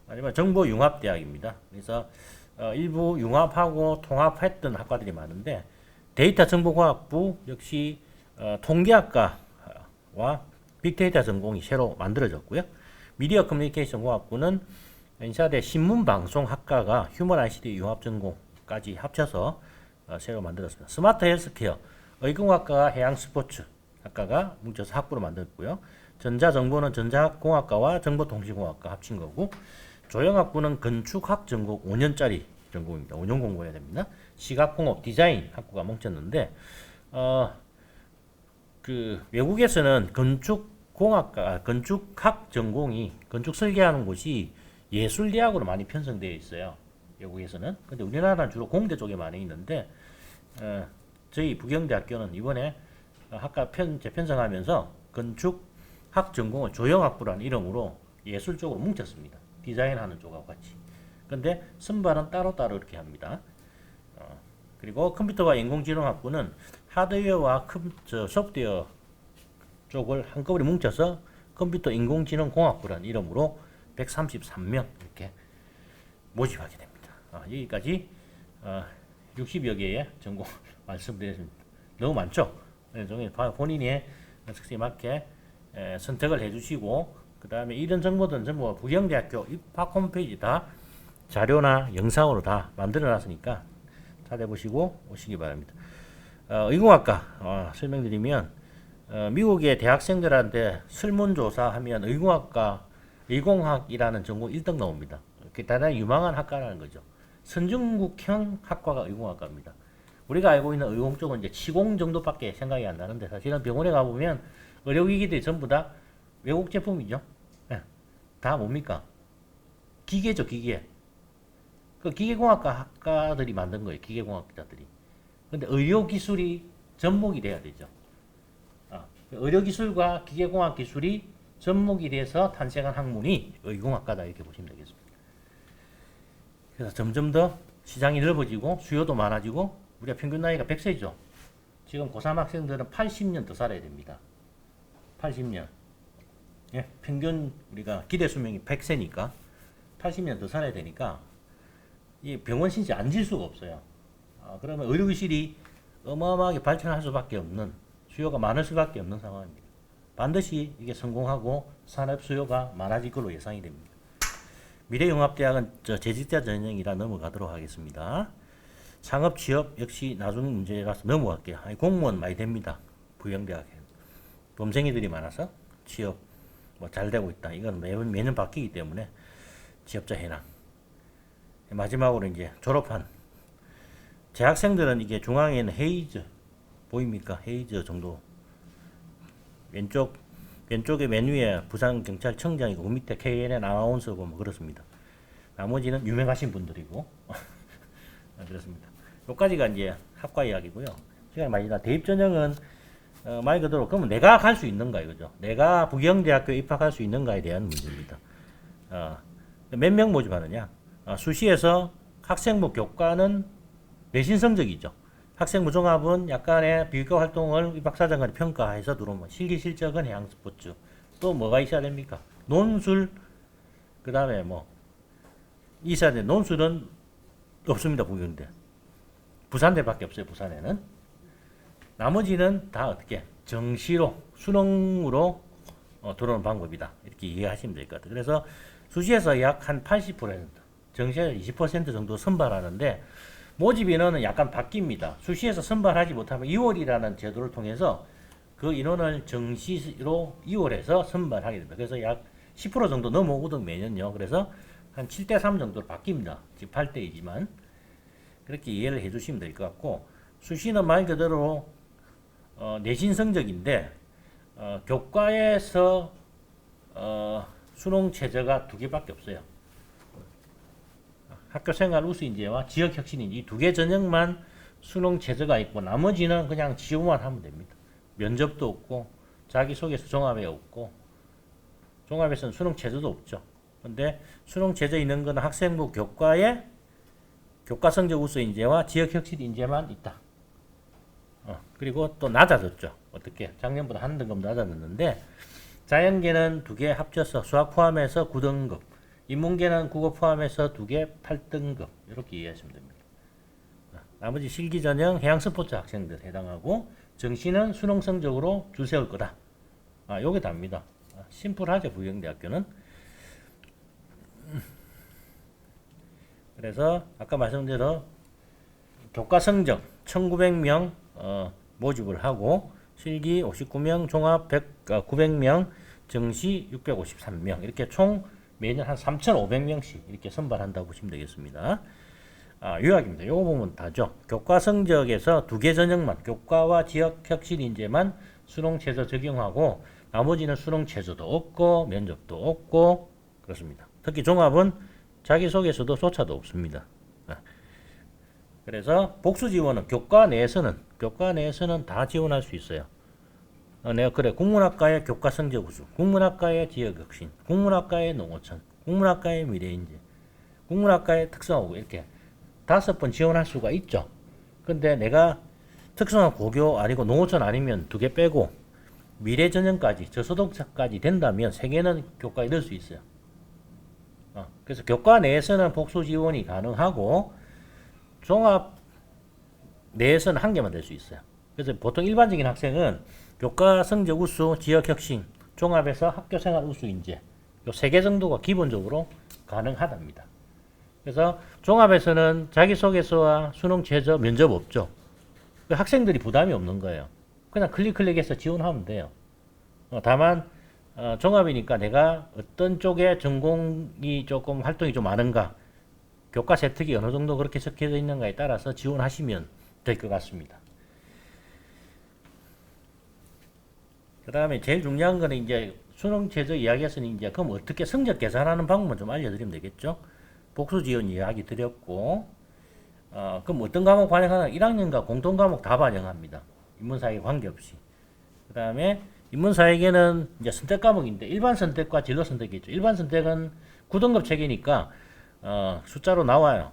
마지막 정보융합대학입니다. 그래서 일부 융합하고 통합했던 학과들이 많은데, 데이터정보과학부 역시 통계학과와 빅데이터 전공이 새로 만들어졌고요. 미디어 커뮤니케이션 공학부는 인사대 신문방송학과가 휴먼 ICT 융합 전공까지 합쳐서 새로 만들었습니다. 스마트 헬스케어 의공학과가 해양스포츠 학과가 뭉쳐서 학부로 만들었고요. 전자정보는 전자공학과와 정보통신공학과 합친 거고, 조형학부는 건축학 전공 5년짜리 전공입니다. 5년 공부해야 됩니다. 시각공업 디자인 학부가 뭉쳤는데 그 외국에서는 건축공학과, 건축학 전공이 건축 설계하는 곳이 예술대학으로 많이 편성되어 있어요. 외국에서는. 근데 우리나라는 주로 공대 쪽에 많이 있는데 저희 부경대학교는 이번에 학과 재편성하면서 건축학 전공을 조형학부라는 이름으로 예술 쪽으로 뭉쳤습니다. 디자인하는 쪽하고 같이. 근데 선발은 따로따로 이렇게 합니다. 그리고 컴퓨터와 인공지능학부는 하드웨어와 소프트웨어 쪽을 한꺼번에 뭉쳐서 컴퓨터 인공지능공학부라는 이름으로 133명 이렇게 모집하게 됩니다. 여기까지 60여 개의 전공 말씀드렸습니다. 너무 많죠? 그래서 본인의 특성에 맞게 선택을 해주시고 그 다음에 이런 정보들은 전부 부경대학교 입학 홈페이지 다 자료나 영상으로 다 만들어놨으니까 찾아보시고 오시기 바랍니다. 의공학과 설명드리면 미국의 대학생들한테 설문조사하면 의공학이라는 전공 1등 나옵니다. 대단히 유망한 학과라는 거죠. 선진국형 학과가 의공학과입니다. 우리가 알고 있는 의공 쪽은 이제 치공 정도밖에 생각이 안 나는데 사실은 병원에 가보면 의료기기들이 전부 다 외국 제품이죠. 네. 다 뭡니까? 기계죠, 기계. 그 기계공학과 학과들이 만든 거예요, 기계공학자들이. 근데 의료기술이 접목이 돼야 되죠. 의료기술과 기계공학 기술이 접목이 돼서 탄생한 학문이 의공학과다 이렇게 보시면 되겠습니다. 그래서 점점 더 시장이 넓어지고 수요도 많아지고 우리가 평균 나이가 100세죠. 지금 고3 학생들은 80년 더 살아야 됩니다. 80년. 예, 평균 우리가 기대 수명이 100세니까 80년 더 살아야 되니까 이 병원 신세 앉을 수가 없어요. 그러면 의료기술이 어마어마하게 발전할 수밖에 없는 수요가 많을 수밖에 없는 상황입니다. 반드시 이게 성공하고 산업 수요가 많아질 걸로 예상이 됩니다. 미래융합대학은 재직자 전형이라 넘어가도록 하겠습니다. 상업 취업 역시 나중 문제라서 넘어갈게요. 공무원 많이 됩니다. 부영대학에 봄생이들이 많아서 취업 잘 되고 있다. 이건 매년 바뀌기 때문에 취업자 해당. 마지막으로 이제 졸업한 재학생들은 이게 중앙에 있는 헤이즈 보입니까? 헤이즈 정도. 왼쪽에 맨 위에 부산경찰청장이고 그 밑에 KNN 아나운서고 뭐 그렇습니다. 나머지는 유명하신 분들이고 그렇습니다. 여기까지가 이제 학과 이야기고요. 시간이 많이 지나 대입 전형은 말 그대로 그러면 내가 갈 수 있는가 이거죠. 내가 부경대학교에 입학할 수 있는가에 대한 문제입니다. 몇 명 모집하느냐? 수시에서 학생부 교과는 내신 성적이죠. 학생부 종합은 약간의 비교 활동을 입학사정관이 평가해서 들어오면 실기 실적은 해양 스포츠 또 뭐가 있어야 됩니까? 논술 그 다음에 뭐 있어야 돼. 논술은 없습니다. 부경대 부산대밖에 없어요. 부산에는 나머지는 다 어떻게 정시로 수능으로 들어오는 방법이다. 이렇게 이해하시면 될 것 같아요. 그래서 수시에서 약 한 80% 정시에서 20% 정도 선발하는데 모집 인원은 약간 바뀝니다. 수시에서 선발하지 못하면 2월이라는 제도를 통해서 그 인원을 정시로 2월에서 선발하게 됩니다. 그래서 약 10% 정도 넘어오거든 매년요. 그래서 한 7대3 정도로 바뀝니다. 지금 8대이지만 그렇게 이해를 해주시면 될 것 같고 수시는 말 그대로 내신 성적인데 교과에서 수능 최저가 2개밖에 없어요. 학교생활 우수인재와 지역혁신인재 이 2개 전형만 수능 최저가 있고 나머지는 그냥 지원만 하면 됩니다. 면접도 없고 자기소개서 종합에 없고 종합에서는 수능 최저도 없죠. 근데 수능 최저 있는 거는 학생부 교과에 교과 성적 우수인재와 지역혁신인재만 있다. 그리고 또 낮아졌죠. 어떻게 작년보다 한 등급 낮아졌는데 자연계는 2개 합쳐서 수학 포함해서 9등급 인문계는 국어 포함해서 2개 8등급 이렇게 이해하시면 됩니다. 나머지 실기 전형 해양 스포츠 학생들 해당하고 정시는 수능 성적으로 줄 세울 거다. 요게 답니다. 심플하죠. 부경대학교는. 그래서 아까 말씀드린 대로 교과 성적 1900명 모집을 하고 실기 59명 종합 900명 정시 653명 이렇게 총 매년 한 3,500명씩 이렇게 선발한다고 보시면 되겠습니다. 요약입니다. 요거 보면 다죠. 교과 성적에서 2개 전형만 교과와 지역 혁신 인재만 수능 최저 적용하고 나머지는 수능 최저도 없고 면접도 없고 그렇습니다. 특히 종합은 자기소개서도 조차도 없습니다. 그래서 복수 지원은 교과 내에서는 다 지원할 수 있어요. 내가 그래 국문학과의 교과 성적 우수, 국문학과의 지역혁신, 국문학과의 농어촌, 국문학과의 미래인재, 국문학과의 특성화고 이렇게 5번 지원할 수가 있죠. 근데 내가 특성화 고교 아니고 농어촌 아니면 2개 빼고 미래 전형까지 저소득자까지 된다면 3개는 교과에 넣을 수 있어요. 그래서 교과 내에서는 복수 지원이 가능하고 종합 내에서는 한 개만 될 수 있어요. 그래서 보통 일반적인 학생은 교과 성적 우수, 지역 혁신, 종합에서 학교 생활 우수 인재 요 세 개 정도가 기본적으로 가능하답니다. 그래서 종합에서는 자기소개서와 수능 최저 면접 없죠. 학생들이 부담이 없는 거예요. 그냥 클릭해서 지원하면 돼요. 다만 종합이니까 내가 어떤 쪽에 전공이 조금 활동이 좀 많은가, 교과 세특이 어느 정도 그렇게 적혀져 있는가에 따라서 지원하시면 될 것 같습니다. 그 다음에 제일 중요한 거는 이제 수능 최저 이야기했으니 이제 그럼 어떻게 성적 계산하는 방법만 좀 알려드리면 되겠죠. 복수 지원 이야기 드렸고, 그럼 어떤 과목 반영하나? 1학년과 공통 과목 다 반영합니다. 인문사회 관계없이. 그 다음에 인문사회계는 이제 선택 과목인데 일반 선택과 진로 선택이 있죠. 일반 선택은 9등급 체계니까 숫자로 나와요.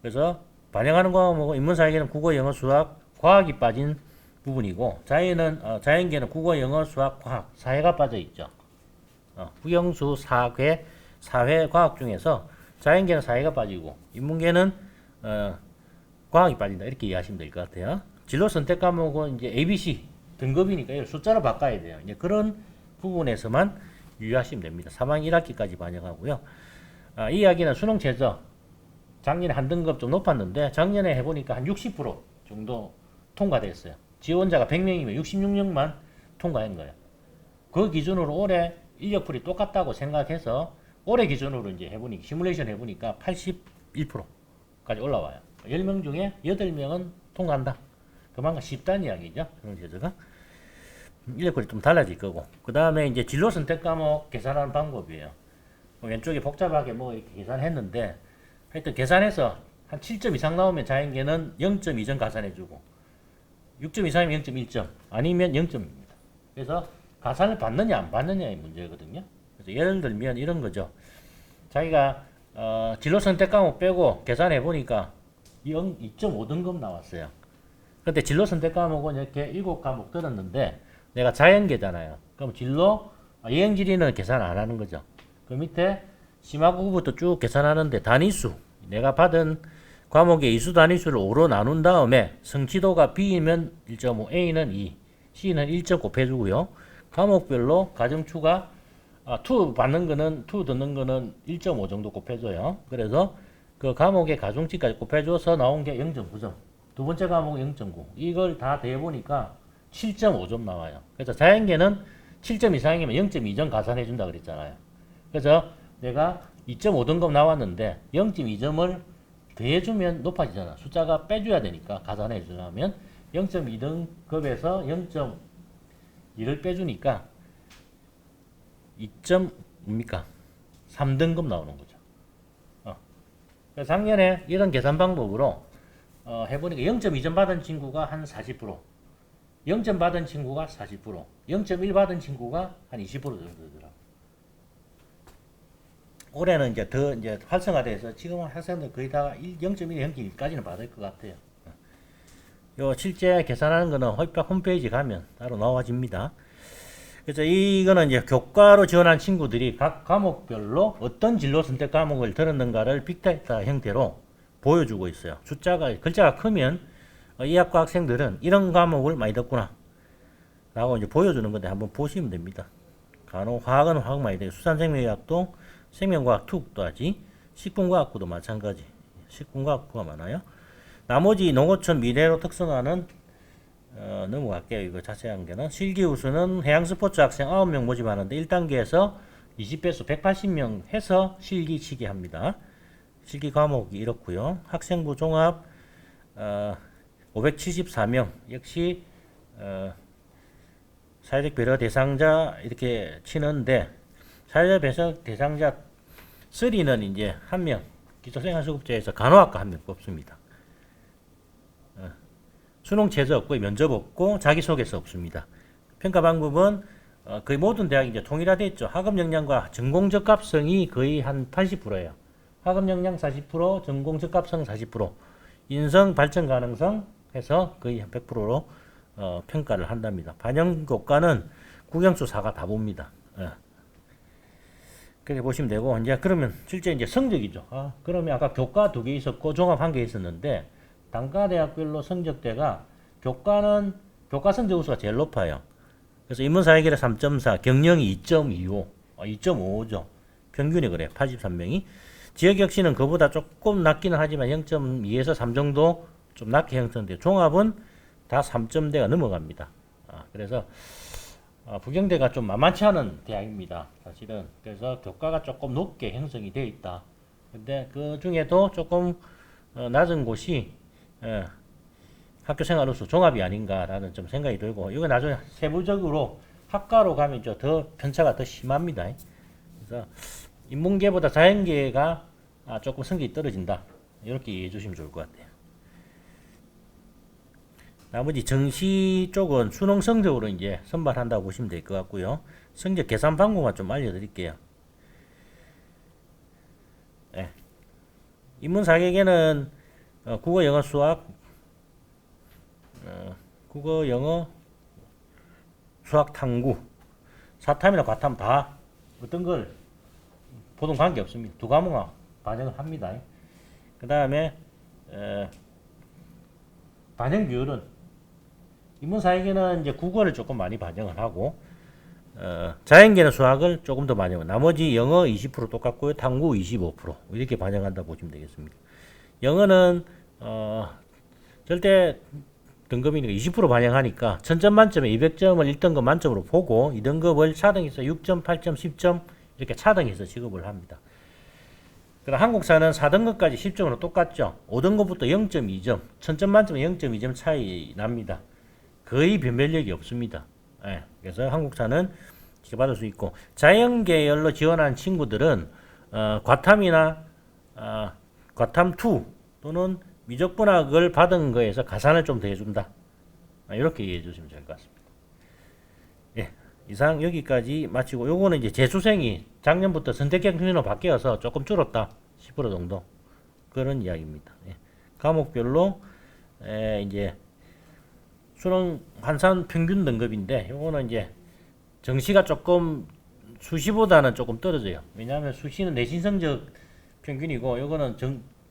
그래서 반영하는 과목은 인문사회계는 국어, 영어, 수학, 과학이 빠진 부분이고 자연계는 국어, 영어, 수학, 과학, 사회가 빠져 있죠. 국영수, 사회, 사회과학 중에서 자연계는 사회가 빠지고 인문계는 과학이 빠진다 이렇게 이해하시면 될 것 같아요. 진로 선택 과목은 이제 ABC 등급이니까 이걸 숫자로 바꿔야 돼요. 이제 그런 부분에서만 유의하시면 됩니다. 3학 1학기까지 반영하고요. 이 이야기는 수능 최저 작년에 한 등급 좀 높았는데 작년에 해보니까 한 60% 정도 통과됐어요. 지원자가 100명이면 66명만 통과한 거예요. 그 기준으로 올해 인력풀이 똑같다고 생각해서 올해 기준으로 이제 해보니까 시뮬레이션 해보니까 81%까지 올라와요. 10명 중에 8명은 통과한다. 그만큼 쉽다는 이야기죠. 수능 최저가. 인력풀이 좀 달라질 거고. 그 다음에 이제 진로 선택 과목 계산하는 방법이에요. 왼쪽에 복잡하게 뭐 이렇게 계산했는데 하여튼 계산해서 한 7점 이상 나오면 자연계는 0.2점 가산해주고 6점 이상이면 0.1점 아니면 0점입니다. 그래서 가산을 받느냐 안 받느냐의 문제거든요. 그래서 예를 들면 이런 거죠. 자기가 진로 선택 과목 빼고 계산해 보니까 2.5등급 나왔어요. 근데 진로 선택 과목은 이렇게 7과목 들었는데 내가 자연계잖아요. 그럼 진로 예행지리는 계산 안 하는 거죠. 그 밑에 심화국부터 쭉 계산하는데 단위수 내가 받은 과목의 이수 단위수를 5로 나눈 다음에 성취도가 B이면 1.5, A는 2, C는 1점 곱해주고요. 과목별로 가정추가 2 받는 거는 2 듣는 거는 1.5 정도 곱해줘요. 그래서 그 과목의 가중치까지 곱해줘서 나온 게 0.9점. 두 번째 과목은 0.9. 이걸 다 대보니까 7.5점 나와요. 그래서 자연계는 7점 이상이면 0.2점 가산해준다 그랬잖아요. 그래서 내가 2.5등급 나왔는데 0.2점을 더해주면 높아지잖아. 숫자가 빼줘야 되니까 가산해주면 0.2등급에서 0.2를 빼주니까 3등급 나오는 거죠. 그래서 작년에 이런 계산 방법으로 해보니까 0.2점 받은 친구가 한 40%, 0점 받은 친구가 40%, 0.1 받은 친구가 한 20% 정도 되더라고요. 올해는 이제 더 이제 활성화돼서 지금은 학생들 거의 다 0.1, 0.1까지는 받을 것 같아요. 요 실제 계산하는 거는 홀박 홈페이지 가면 따로 나와집니다. 그래서 이거는 이제 교과로 지원한 친구들이 각 과목별로 어떤 진로 선택 과목을 들었는가를 빅데이터 형태로 보여주고 있어요. 글자가 크면 이 학과 학생들은 이런 과목을 많이 듣구나 라고 이제 보여주는 건데 한번 보시면 됩니다. 간혹 화학은 화학 많이 돼요. 수산생명의학도 생명과학 투국도 하지. 식품과학부도 마찬가지. 식품과학부가 많아요. 나머지 농어촌 미래로 특성화는 넘어갈게요. 이거 자세한 게는 실기우수는 해양스포츠 학생 9명 모집하는데 1단계에서 20배수 180명 해서 실기치기 합니다. 실기 과목이 이렇고요. 학생부 종합 574명 역시 사회적 배려 대상자 이렇게 치는데 사회적 배려 대상자 3는 이제 1명 기초생활수급자에서 간호학과 1명 뽑습니다. 수능 최저 없고 면접 없고 자기소개서 없습니다. 평가 방법은 거의 모든 대학이 이제 통일화되어 있죠. 학업 역량과 전공 적합성이 거의 한 80%예요. 학업 역량 40%, 전공 적합성 40%, 인성 발전 가능성 해서 거의 한 100%로 평가를 한답니다. 반영 교과는 국영수 4가 다 봅니다. 그렇게 보시면 되고 이제 그러면 실제 이제 성적이죠. 그러면 아까 교과 2개 있었고 종합 1개 있었는데 단과대학별로 성적대가 교과 성적 우수가 제일 높아요. 그래서 인문사회계는 3.4, 경영이 2.25, 2.5죠. 평균이 그래요. 83명이. 지역역시는 그보다 조금 낮기는 하지만 0.2에서 3 정도 좀 낮게 형성돼요. 종합은 다 3점대가 넘어갑니다. 그래서 부경대가 좀 만만치 않은 대학입니다. 사실은. 그래서 교과가 조금 높게 형성이 되어 있다. 근데 그 중에도 조금 낮은 곳이 학교 생활로서 종합이 아닌가라는 좀 생각이 들고, 이거 나중에 세부적으로 학과로 가면 더 편차가 더 심합니다. 그래서 인문계보다 자연계가 조금 성적이 떨어진다. 이렇게 이해해 주시면 좋을 것 같아요. 나머지 정시 쪽은 수능 성적으로 이제 선발한다고 보시면 될 것 같고요. 성적 계산 방법만 좀 알려드릴게요. 네. 인문사계계는 국어, 영어, 수학, 국어, 영어, 수학, 탐구, 사탐이나 과탐 다 어떤 걸 보통 관계 없습니다. 두 과목만 반영을 합니다. 그 다음에 반영 비율은 인문사회계는 이제 국어를 조금 많이 반영을 하고, 자연계는 수학을 조금 더 반영을, 나머지 영어 20% 똑같고요, 탐구 25% 이렇게 반영한다 보시면 되겠습니다. 영어는 절대 등급이니까 20% 반영하니까 1000점 만점에 200점을 1등급 만점으로 보고 2등급을 차등해서 6점, 8점, 10점 이렇게 차등해서 지급을 합니다. 그럼 한국사는 4등급까지 10점으로 똑같죠. 5등급부터 0.2점, 1000점 만점에 0.2점 차이 납니다. 거의 변별력이 없습니다. 그래서 한국사는 받을 수 있고, 자연계열로 지원한 친구들은 과탐이나 과탐2 또는 미적분학을 받은 거에서 가산을 좀 더 해준다. 이렇게 이해해 주시면 될 것 같습니다. 이상 여기까지 마치고, 요거는 이제 재수생이 작년부터 선택형 평준으로 바뀌어서 조금 줄었다. 10% 정도. 그런 이야기입니다. 과목별로 이제 수능 환산 평균 등급인데, 요거는 이제 정시가 조금 수시보다는 조금 떨어져요. 왜냐하면 수시는 내신 성적 평균이고, 요거는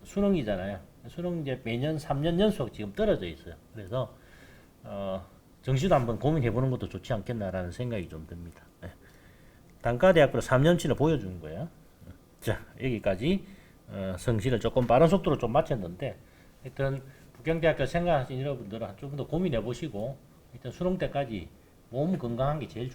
수능이잖아요. 수능 이제 매년 3년 연속 지금 떨어져 있어요. 그래서 정시도 한번 고민해 보는 것도 좋지 않겠나라는 생각이 좀 듭니다. 단과대학교로 3년치를 보여주는 거예요. 자, 여기까지 성시를 조금 빠른 속도로 좀 마쳤는데, 하여튼 부경대학교 생각하시는 여러분들은 좀 더 고민해 보시고, 일단 수능 때까지 몸 건강한 게 제일